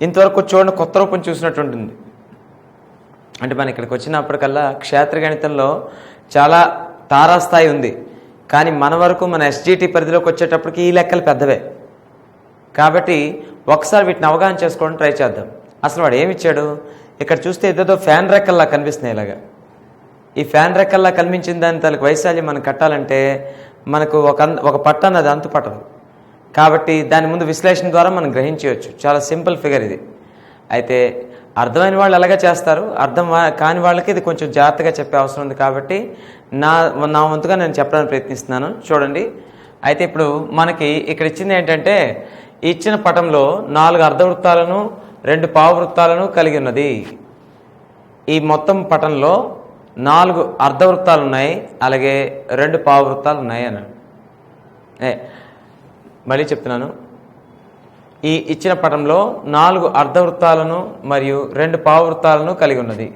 ఇంతవరకు చూడండి కొత్త రూపం చూసినట్టు ఉంటుంది. అంటే మన ఇక్కడికి వచ్చినప్పటికల్లా క్షేత్రగణితంలో చాలా తారాస్థాయి ఉంది, కానీ మన వరకు మన ఎస్జిటి పరిధిలోకి వచ్చేటప్పటికి ఈ లెక్కలు పెద్దవే. కాబట్టి ఒకసారి వీటిని అవగాహన చేసుకోవడం ట్రై చేద్దాం. అసలు వాడు ఏమిచ్చాడు? ఇక్కడ చూస్తే ఏదేదో ఫ్యాన్ రెక్కల్లా కనిపిస్తున్నాయి. ఇలాగా ఈ ఫ్యాన్ రెక్కల్లా కనిపించిన దాని తలకు వైశాల్యం మనం కట్టాలంటే మనకు ఒక పట్ట అన్నది అంతు పట్టదు. కాబట్టి దాని ముందు విశ్లేషణ ద్వారా మనం గ్రహించవచ్చు. చాలా సింపుల్ ఫిగర్ ఇది. అయితే అర్థమైన వాళ్ళు ఎలాగా చేస్తారు, అర్థం కాని వాళ్ళకి ఇది కొంచెం జాగ్రత్తగా చెప్పే అవసరం ఉంది. కాబట్టి నా వంతుగా నేను చెప్పడానికి ప్రయత్నిస్తున్నాను. చూడండి. అయితే ఇప్పుడు మనకి ఇక్కడ ఇచ్చింది ఏంటంటే, ఇచ్చిన పటంలో 4 అర్ధవృత్తాలను 2 పావువృత్తాలను కలిగి ఉన్నది. ఈ మొత్తం పటంలో 4 అర్ధవృత్తాలు ఉన్నాయి, అలాగే 2 పావువృత్తాలు ఉన్నాయి అన్నాడు. మళ్ళీ చెప్తున్నాను. ఈ ఇచ్చిన పటంలో 4 అర్ధవృత్తాలను మరియు 2 పావువృత్తాలను కలిగి ఉన్నది.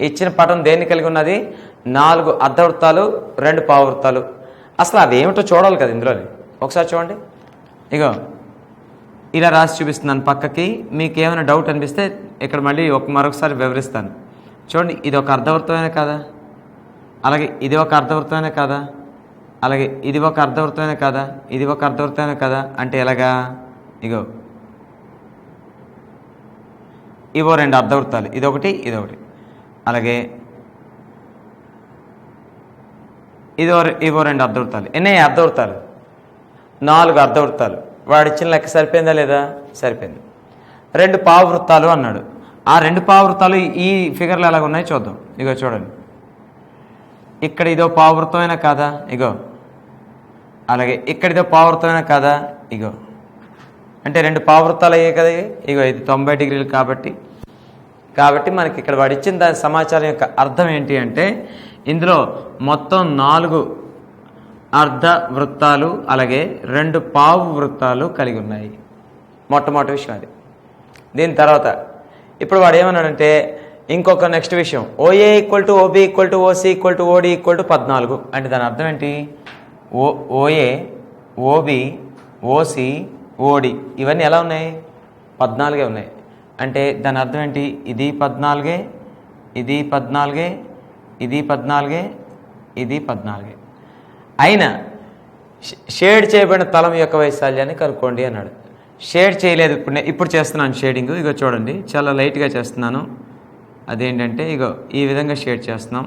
ఇచ్చిన పటం దేన్ని కలిగి ఉన్నది? 4 అర్ధవృత్తాలు 2 పావువృత్తాలు. అసలు అవి ఏమిటో చూడాలి కదా ఇందులోని. ఒకసారి చూడండి. ఇగో ఇలా రాసి చూపిస్తున్నాను పక్కకి. మీకు ఏమైనా డౌట్ అనిపిస్తే ఇక్కడ మళ్ళీ మరొకసారి వివరిస్తాను. చూడండి, ఇది ఒక అర్ధవృత్తమైన కాదా, అలాగే ఇది ఒక అర్ధవృత్తమైన కాదా, అలాగే ఇది ఒక అర్ధవృత్తమైన కాదా, ఇది ఒక అర్ధవృత్తమైన కాదా అంటే ఎలాగా? ఇగో ఇవో 2 అర్ధవృత్తాలు, ఇదొకటి ఇదొకటి, అలాగే ఇవో 2 అర్ధవృత్తాలు. ఎన్ని అర్ధవృత్తాలు? 4 అర్ధవృత్తాలు. వాడిచ్చిన లెక్క సరిపోయిందా లేదా? సరిపోయింది. 2 పావువృత్తాలు అన్నాడు. ఆ 2 పావువృత్తాలు ఈ ఫిగర్లు ఎలాగ ఉన్నాయి చూద్దాం. ఇగో చూడండి, ఇక్కడ ఇదో పావువృత్తమైన కాదా? ఇగో. అలాగే ఇక్కడ ఇదో పావువృత్తమైన కాదా? ఇగో. అంటే 2 పావువృత్తాలు అయ్యాయి కదా. ఇగో ఇది 90 డిగ్రీలు. కాబట్టి మనకి ఇక్కడ వాడు ఇచ్చిన దాని సమాచారం యొక్క అర్థం ఏంటి అంటే, ఇందులో మొత్తం 4 అర్ధ వృత్తాలు అలాగే 2 పావు వృత్తాలు కలిగి ఉన్నాయి. మొట్టమొదటి విషయం అది. దీని తర్వాత ఇప్పుడు వాడు ఏమన్నాడంటే ఇంకొక నెక్స్ట్ విషయం, OA equal to OB equal to OC equal to OD equal to 14. అంటే దాని అర్థం ఏంటి? ఓఏ, ఓబి, ఓసి, ఓడి ఇవన్నీ ఎలా ఉన్నాయి? 14 ఉన్నాయి. అంటే దాని అర్థం ఏంటి? ఇది 14, ఇది 14, ఇది 14, ఇది 14. అయినా షేడ్ చేయబడిన తలం యొక్క వైశాల్యాన్ని కనుక్కోండి అన్నాడు. షేడ్ చేయలేదు. ఇప్పుడు చేస్తున్నాను షేడింగ్. ఇగో చూడండి, చాలా లైట్గా చేస్తున్నాను. అదేంటంటే ఇగో ఈ విధంగా షేడ్ చేస్తున్నాం.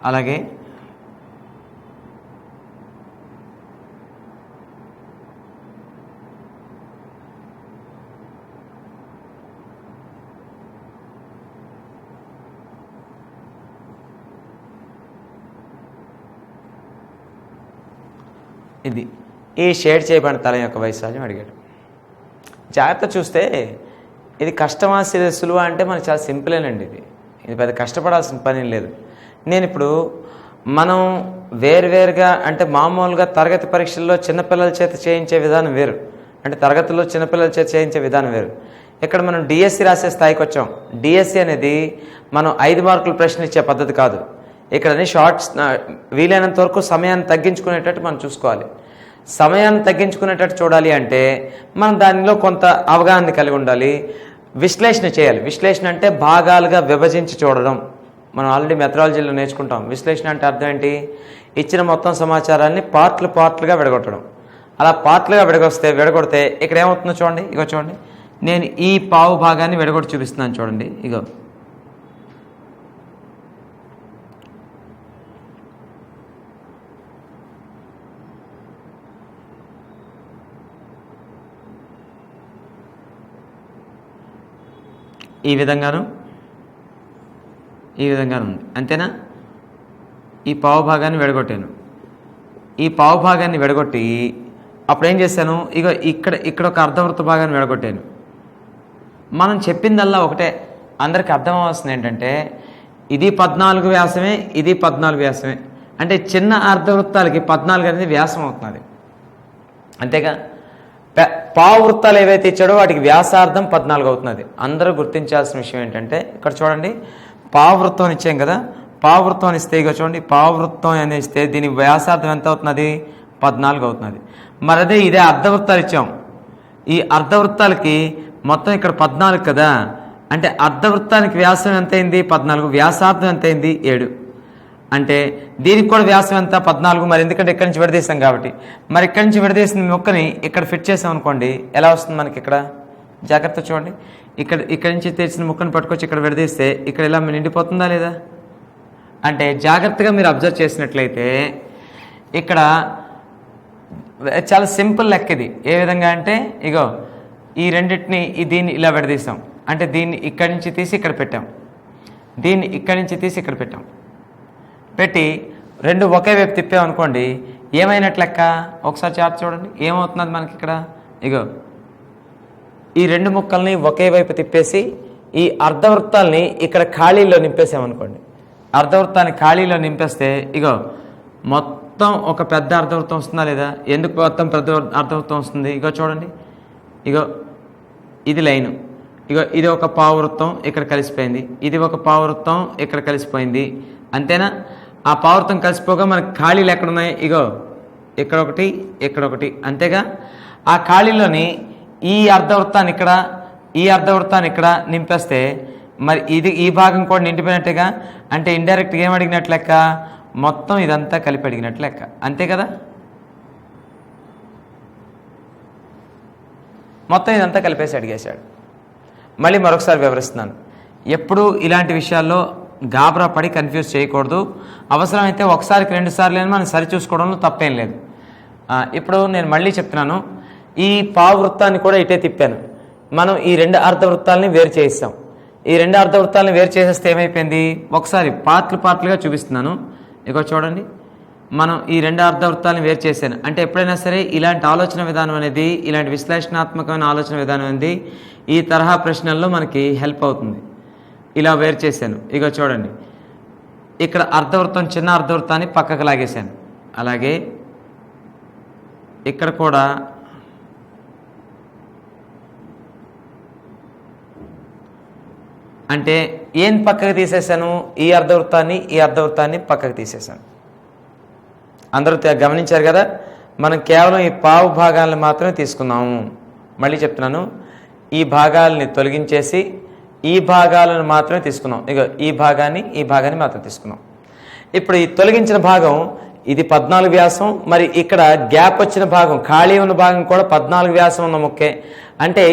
అలాగే ఇది ఈ షేడ్ చేయబడిన తలం యొక్క వైశాల్యం అడిగాడు. జాగ్రత్త చూస్తే ఇది కష్టమా సులువా అంటే మనకు చాలా సింపులేనండి. ఇది పెద్ద కష్టపడాల్సిన పని లేదు. నేను ఇప్పుడు మనం వేరువేరుగా అంటే మామూలుగా తరగతి పరీక్షల్లో చిన్నపిల్లల చేత చేయించే విధానం వేరు, అంటే తరగతిలో చిన్నపిల్లల చేత చేయించే విధానం వేరు. ఇక్కడ మనం డిఎస్సి రాసే స్థాయికి వచ్చాం. డిఎస్సి అనేది మనం 5 మార్కుల ప్రశ్న ఇచ్చే పద్ధతి కాదు. ఇక్కడ షార్ట్స్ వీలైనంత వరకు సమయాన్ని తగ్గించుకునేటట్టు మనం చూసుకోవాలి. సమయాన్ని తగ్గించుకునేటట్టు చూడాలి అంటే మనం దానిలో కొంత అవగాహన కలిగి ఉండాలి. విశ్లేషణ చేయాలి. విశ్లేషణ అంటే భాగాలుగా విభజించి చూడడం. మనం ఆల్రెడీ మెథడాలజీలో నేర్చుకుంటాం. విశ్లేషణ అంటే అర్థం ఏంటి? ఇచ్చిన మొత్తం సమాచారాన్ని పార్ట్లుగా విడగొట్టడం. అలా పార్ట్లుగా విడగొడితే ఇక్కడ ఏమవుతుందో చూడండి. ఇగో చూడండి, నేను ఈ పావు భాగాన్ని విడగొట్టి చూపిస్తున్నాను చూడండి. ఇగో ఈ విధంగాను ఉంది. అంతేనా? ఈ పావు భాగాన్ని విడగొట్టాను. ఈ పావు భాగాన్ని విడగొట్టి అప్పుడు ఏం చేశాను? ఇక ఇక్కడ ఒక అర్ధవృత్త భాగాన్ని విడగొట్టాను. మనం చెప్పిందల్లా ఒకటే, అందరికి అర్థం అవ్వాల్సింది ఏంటంటే ఇది 14 వ్యాసమే, ఇది 14 వ్యాసమే. అంటే చిన్న అర్ధవృత్తాలకి 14 అనేది వ్యాసం అవుతున్నది. అంతేగా? పావువృత్తాలు ఏవైతే ఇచ్చాడో వాటికి వ్యాసార్థం 14 అవుతున్నది. అందరూ గుర్తించాల్సిన విషయం ఏంటంటే ఇక్కడ చూడండి, పావువృత్తం ఇచ్చాం కదా, పావువృత్తం ఇస్తే ఇక చూడండి, పావువృత్తం అని ఇస్తే దీని వ్యాసార్థం ఎంత అవుతున్నది? 14 అవుతున్నది. మరి అదే ఇదే అర్ధవృత్తాలు ఇచ్చాం, ఈ అర్ధవృత్తాలకి మొత్తం ఇక్కడ 14 కదా, అంటే అర్ధవృత్తానికి వ్యాసం ఎంత అయింది? 14. వ్యాసార్థం ఎంత అయింది? 7. అంటే దీనికి కూడా వ్యాసం ఎంత? 14. మరి ఎందుకంటే ఇక్కడి నుంచి విడదీస్తాం కాబట్టి, మరి ఇక్కడి నుంచి విడదీసిన మొక్కని ఇక్కడ ఫిట్ చేసాం అనుకోండి, ఎలా వస్తుంది మనకి? ఇక్కడ జాగ్రత్త చూడండి, ఇక్కడి నుంచి తెచ్చిన ముక్కను పట్టుకొచ్చి ఇక్కడ విడదీస్తే ఇక్కడ ఇలా నిండిపోతుందా లేదా? అంటే జాగ్రత్తగా మీరు అబ్జర్వ్ చేసినట్లయితే ఇక్కడ చాలా సింపుల్ లెక్క ఇది. ఏ విధంగా అంటే ఇగో ఈ రెండింటిని దీన్ని ఇలా విడదీసాం, అంటే దీన్ని ఇక్కడి నుంచి తీసి ఇక్కడ పెట్టాం, దీన్ని ఇక్కడి నుంచి తీసి ఇక్కడ పెట్టాం, పెట్టి రెండు ఒకే వైపు తిప్పామనుకోండి, ఏమైనట్లు లెక్క? ఒకసారి చార్ట్ చూడండి, ఏమవుతున్నది మనకి ఇక్కడ? ఇగో ఈ రెండు ముక్కల్ని ఒకే వైపు తిప్పేసి ఈ అర్ధవృత్తాలని ఇక్కడ ఖాళీలో నింపేసామనుకోండి, అర్ధవృత్తాన్ని ఖాళీలో నింపేస్తే ఇగో మొత్తం ఒక పెద్ద అర్ధవృత్తం వస్తుందా లేదా? ఎందుకు మొత్తం పెద్ద అర్ధవృత్తం వస్తుంది? ఇగో చూడండి, ఇగో ఇది లైను, ఇగో ఇది ఒక పావువృత్తం ఇక్కడ కలిసిపోయింది, ఇది ఒక పావువృత్తం ఇక్కడ కలిసిపోయింది, అంతేనా? ఆ పావువృత్తం కలిసిపోగా మనకి ఖాళీలు ఎక్కడున్నాయి? ఇగో ఇక్కడ ఒకటి, ఇక్కడ ఒకటి, అంతేగా? ఆ ఖాళీలోని ఈ అర్ధవృత్తాన్ని ఇక్కడ, ఈ అర్ధవృత్తాన్ని ఇక్కడ నింపేస్తే మరి ఈ భాగం కూడా నిండిపోయినట్టుగా, అంటే ఇండైరెక్ట్గా ఏం అడిగినట్లు లెక్క? మొత్తం ఇదంతా కలిపి అడిగినట్లు లెక్క, అంతే కదా? మొత్తం ఇదంతా కలిపేసి అడిగేశాడు. మళ్ళీ మరొకసారి వివరిస్తున్నాను, ఎప్పుడు ఇలాంటి విషయాల్లో గాబరా పడి కన్ఫ్యూజ్ చేయకూడదు. అవసరమైతే ఒకసారికి 2 సార్లు మనం సరి చూసుకోవడంలో తప్పేం లేదు. ఇప్పుడు నేను మళ్ళీ చెప్తున్నాను, ఈ పావువృత్తాన్ని కూడా ఇటే తిప్పాను, మనం ఈ 2 అర్ధవృత్తాలని వేరు చేయిస్తాం. ఈ 2 అర్ధవృత్తాలను వేరు చేసేస్తే ఏమైపోయింది? ఒకసారి పార్ట్లుగా చూపిస్తున్నాను. ఇగో చూడండి, మనం ఈ 2 అర్ధవృత్తాలను వేరు చేశాను అంటే ఎప్పుడైనా సరే ఇలాంటి ఆలోచన విధానం అనేది, ఇలాంటి విశ్లేషణాత్మకమైన ఆలోచన విధానం అనేది ఈ తరహా ప్రశ్నల్లో మనకి హెల్ప్ అవుతుంది. ఇలా వేరు చేశాను, ఇగో చూడండి, ఇక్కడ అర్ధవృత్తం, చిన్న అర్ధవృత్తాన్ని పక్కకు లాగేశాను, అలాగే ఇక్కడ కూడా అంటే ఏం పక్కకు తీసేశాను? ఈ అర్ధవృత్తాన్ని పక్కకు తీసేశాను. అందరూ గమనించారు కదా? మనం కేవలం ఈ పావు భాగాలను మాత్రమే తీసుకున్నాము. మళ్ళీ చెప్తున్నాను, ఈ భాగాలని తొలగించేసి ఈ భాగాలను మాత్రమే తీసుకున్నాం. ఇక ఈ భాగాన్ని మాత్రం తీసుకున్నాం. ఇప్పుడు ఈ తొలగించిన భాగం ఇది 14 వ్యాసం, మరి ఇక్కడ గ్యాప్ వచ్చిన భాగం, ఖాళీ ఉన్న భాగం కూడా 14 వ్యాసం ఉన్న ముక్కే. అంటే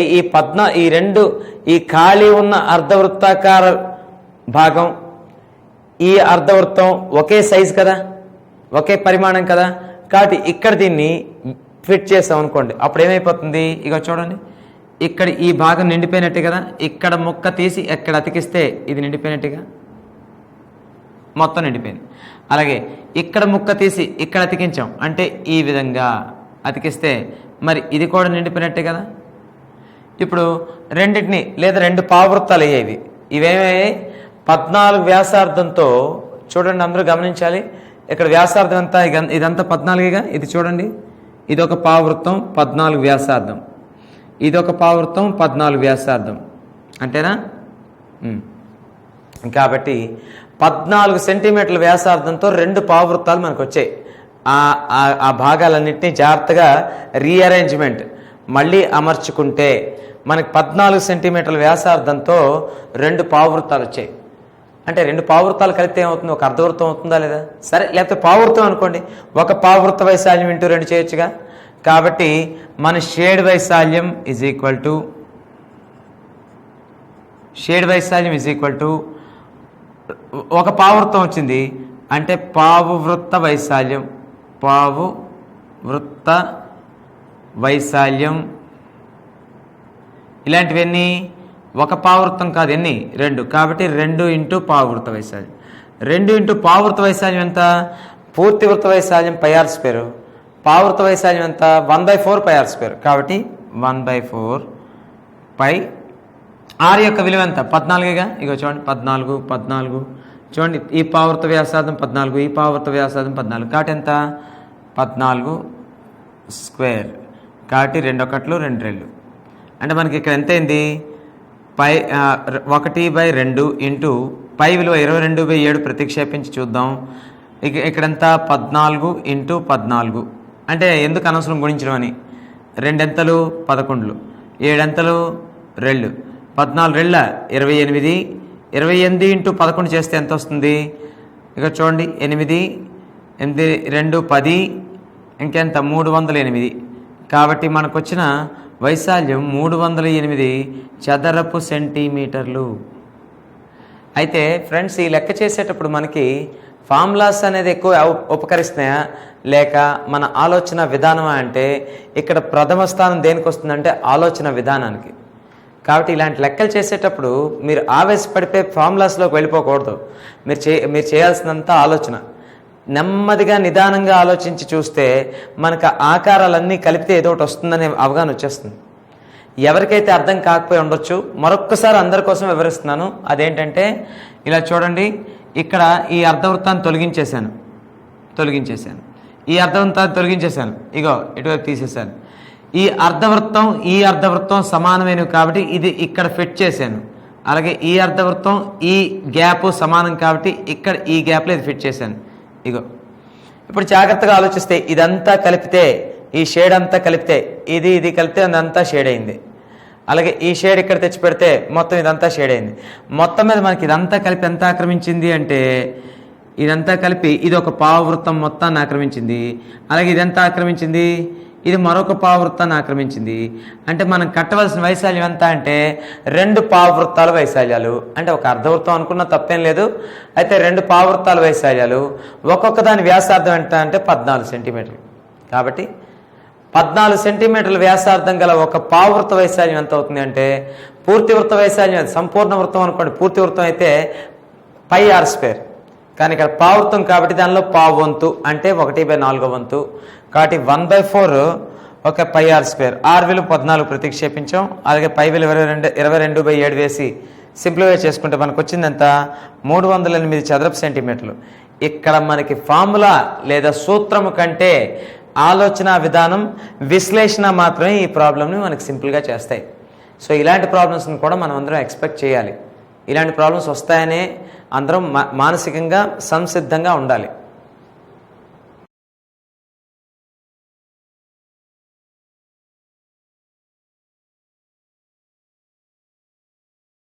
ఈ ఖాళీ ఉన్న అర్ధవృత్తాకార భాగం, ఈ అర్ధవృత్తం ఒకే సైజు కదా, ఒకే పరిమాణం కదా, కాబట్టి ఇక్కడ దీన్ని ఫిట్ చేసాం అనుకోండి, అప్పుడు ఏమైపోతుంది? ఇక చూడండి, ఇక్కడ ఈ భాగం నిండిపోయినట్టు కదా, ఇక్కడ ముక్క తీసి ఎక్కడ అతికిస్తే ఇది నిండిపోయినట్టుగా, మొత్తం నిండిపోయింది. అలాగే ఇక్కడ ముక్క తీసి ఇక్కడ అతికించాం అంటే ఈ విధంగా అతికిస్తే మరి ఇది కూడా నిండిపోయినట్టే కదా. ఇప్పుడు రెండింటిని లేదా 2 పావువృత్తాలు అయ్యేవి, ఇవేమయ్యాయి? 14 వ్యాసార్థంతో, చూడండి అందరూ గమనించాలి, ఇక్కడ వ్యాసార్థం అంతా ఇదంతా 14గా. ఇది చూడండి, ఇదొక పావువృత్తం 14 వ్యాసార్థం, ఇదొక పావువృత్తం 14 వ్యాసార్థం, అంతేనా? కాబట్టి 14 సెంటీమీటర్ల వ్యాసార్థంతో 2 పావువృత్తాలు మనకు వచ్చాయి. ఆ భాగాలన్నింటినీ జాగ్రత్తగా రీఅరేంజ్మెంట్ మళ్ళీ అమర్చుకుంటే మనకి 14 సెంటీమీటర్ల వ్యాసార్థంతో 2 పావువృత్తాలు వచ్చాయి. అంటే 2 పావువృత్తాలు కలిపితే ఏమవుతుంది? ఒక అర్ధవృత్తం అవుతుందా లేదా? సరే, లేకపోతే పావువృత్తం అనుకోండి, ఒక పావువృత్త వైశాల్యం ఇంటూ 2 చేయొచ్చుగా. కాబట్టి మన షేడ్ వైశాల్యం ఈజ్ ఈక్వల్ టు ఒక పావువృత్తం వచ్చింది అంటే పావువృత్త వైశాల్యం ఇలాంటివన్నీ ఒక పావువృత్తం కాదు, ఎన్ని? 2. కాబట్టి 2 ఇంటూ పావువృత్త వైశాల్యం. 2 ఇంటూ పావువృత్త వైశాల్యం ఎంత? పూర్తి వృత్త వైశాల్యం πr², పావువృత్త వైశాల్యం ఎంత? 1/4 πr². కాబట్టి 1/4 π. r యొక్క విలువ ఎంత? 14గా. ఇగో చూడండి, 14 చూడండి, ఈ పావువృత్త వ్యాసార్థం 14, ఈ పావువృత్త వ్యాసార్థం 14, కాబట్టి ఎంత? 14². కాబట్టి 2 1 2 2 అంటే మనకి ఇక్కడ ఎంత అయింది? 1/2 ఇంటూ పై విలువ 22/7 ప్రతిక్షేపించి చూద్దాం. ఇక్కడంతా 14 ఇంటూ 14 అంటే ఎందుకు అనవసరం గుణించడం అని. 2 ఎంతలు 11, 7 ఎంతలు 2, 14 2 28, 28 ఇంటూ 11 చేస్తే ఎంత వస్తుంది? ఇక చూడండి 8 8 2 10 ఇంకెంత 308. కాబట్టి మనకు వచ్చిన వైశాల్యం 308 చదరపు సెంటీమీటర్లు. అయితే ఫ్రెండ్స్ ఈ లెక్క చేసేటప్పుడు మనకి ఫార్ములాస్ అనేది ఎక్కువ ఉపకరిస్తున్నాయా లేక మన ఆలోచన విధానమా అంటే ఇక్కడ ప్రథమ స్థానం దేనికి వస్తుందంటే ఆలోచన విధానానికి. కాబట్టి ఇలాంటి లెక్కలు చేసేటప్పుడు మీరు ఆవేశపడిపోయి ఫార్ములాస్లోకి వెళ్ళిపోకూడదు. మీరు చేయాల్సినంత ఆలోచన, నెమ్మదిగా నిదానంగా ఆలోచించి చూస్తే మనకు ఆకారాలన్నీ కలిపితే ఏదో ఒకటి వస్తుందనే అవగాహన వచ్చేస్తుంది. ఎవరికైతే అర్థం కాకపోయి ఉండొచ్చు మరొక్కసారి అందరి కోసం వివరిస్తున్నాను. అదేంటంటే ఇలా చూడండి, ఇక్కడ ఈ అర్ధవృత్తాన్ని తొలగించేశాను, ఈ అర్ధవృత్తాన్ని తొలగించేశాను, ఇగో ఇటువైపు తీసేశాను. ఈ అర్ధవృత్తం సమానమైనవి కాబట్టి ఇది ఇక్కడ ఫిట్ చేశాను. అలాగే ఈ అర్ధవృత్తం ఈ గ్యాప్ సమానం కాబట్టి ఇక్కడ ఈ గ్యాప్లో ఇది ఫిట్ చేశాను. ఇగో ఇప్పుడు జాగ్రత్తగా ఆలోచిస్తే ఇదంతా కలిపితే ఈ షేడ్ అంతా కలిపితే ఇది కలిపితే అదంతా షేడ్ అయింది. అలాగే ఈ షేడ్ ఇక్కడ తెచ్చి పెడితే మొత్తం ఇదంతా షేడ్ అయింది. మొత్తం మీద మనకి ఇదంతా కలిపి ఎంత ఆక్రమించింది అంటే ఇదంతా కలిపి ఇది ఒక పావవృత్తం మొత్తాన్ని ఆక్రమించింది. అలాగే ఇదంతా ఆక్రమించింది, ఇది మరొక పావవృత్తాన్ని ఆక్రమించింది. అంటే మనం కట్టవలసిన వైశాల్యం ఎంత అంటే 2 పావవృత్తాల వైశాల్యాలు. అంటే ఒక అర్ధవృత్తం అనుకున్న తప్పేం లేదు. అయితే 2 పావవృత్తాల వైశాల్యాలు, ఒక్కొక్క దాని వ్యాసార్థం ఎంత అంటే 14 సెంటీమీటర్లు. కాబట్టి 14 సెంటీమీటర్ల వ్యాసార్థం గల ఒక పావవృత్త వైశాల్యం ఎంత అవుతుంది అంటే పూర్తి వృత్త వైశాల్యం, సంపూర్ణ వృత్తం అనుకోండి, పూర్తి వృత్తం అయితే πr². కానీ ఇక్కడ పావవృత్తం కాబట్టి దానిలో పావు వంతు అంటే 1/4 వంతు. కాబట్టి 1/4 ఒక πr². r విలువ 14 ప్రతిక్షేపించాం. అలాగే పై విలువ 22/7 వేసి సింప్లిఫై చేసుకుంటే మనకు వచ్చిందంత 308 చదరపు సెంటీమీటర్లు. ఇక్కడ మనకి ఫార్ములా లేదా సూత్రము కంటే ఆలోచన విధానం, విశ్లేషణ మాత్రమే ఈ ప్రాబ్లమ్ని మనకి సింపుల్గా చేస్తాయి. సో ఇలాంటి ప్రాబ్లమ్స్ని కూడా మనం అందరం ఎక్స్పెక్ట్ చేయాలి. ఇలాంటి ప్రాబ్లమ్స్ వస్తాయనే అందరం మానసికంగా సంసిద్ధంగా ఉండాలి.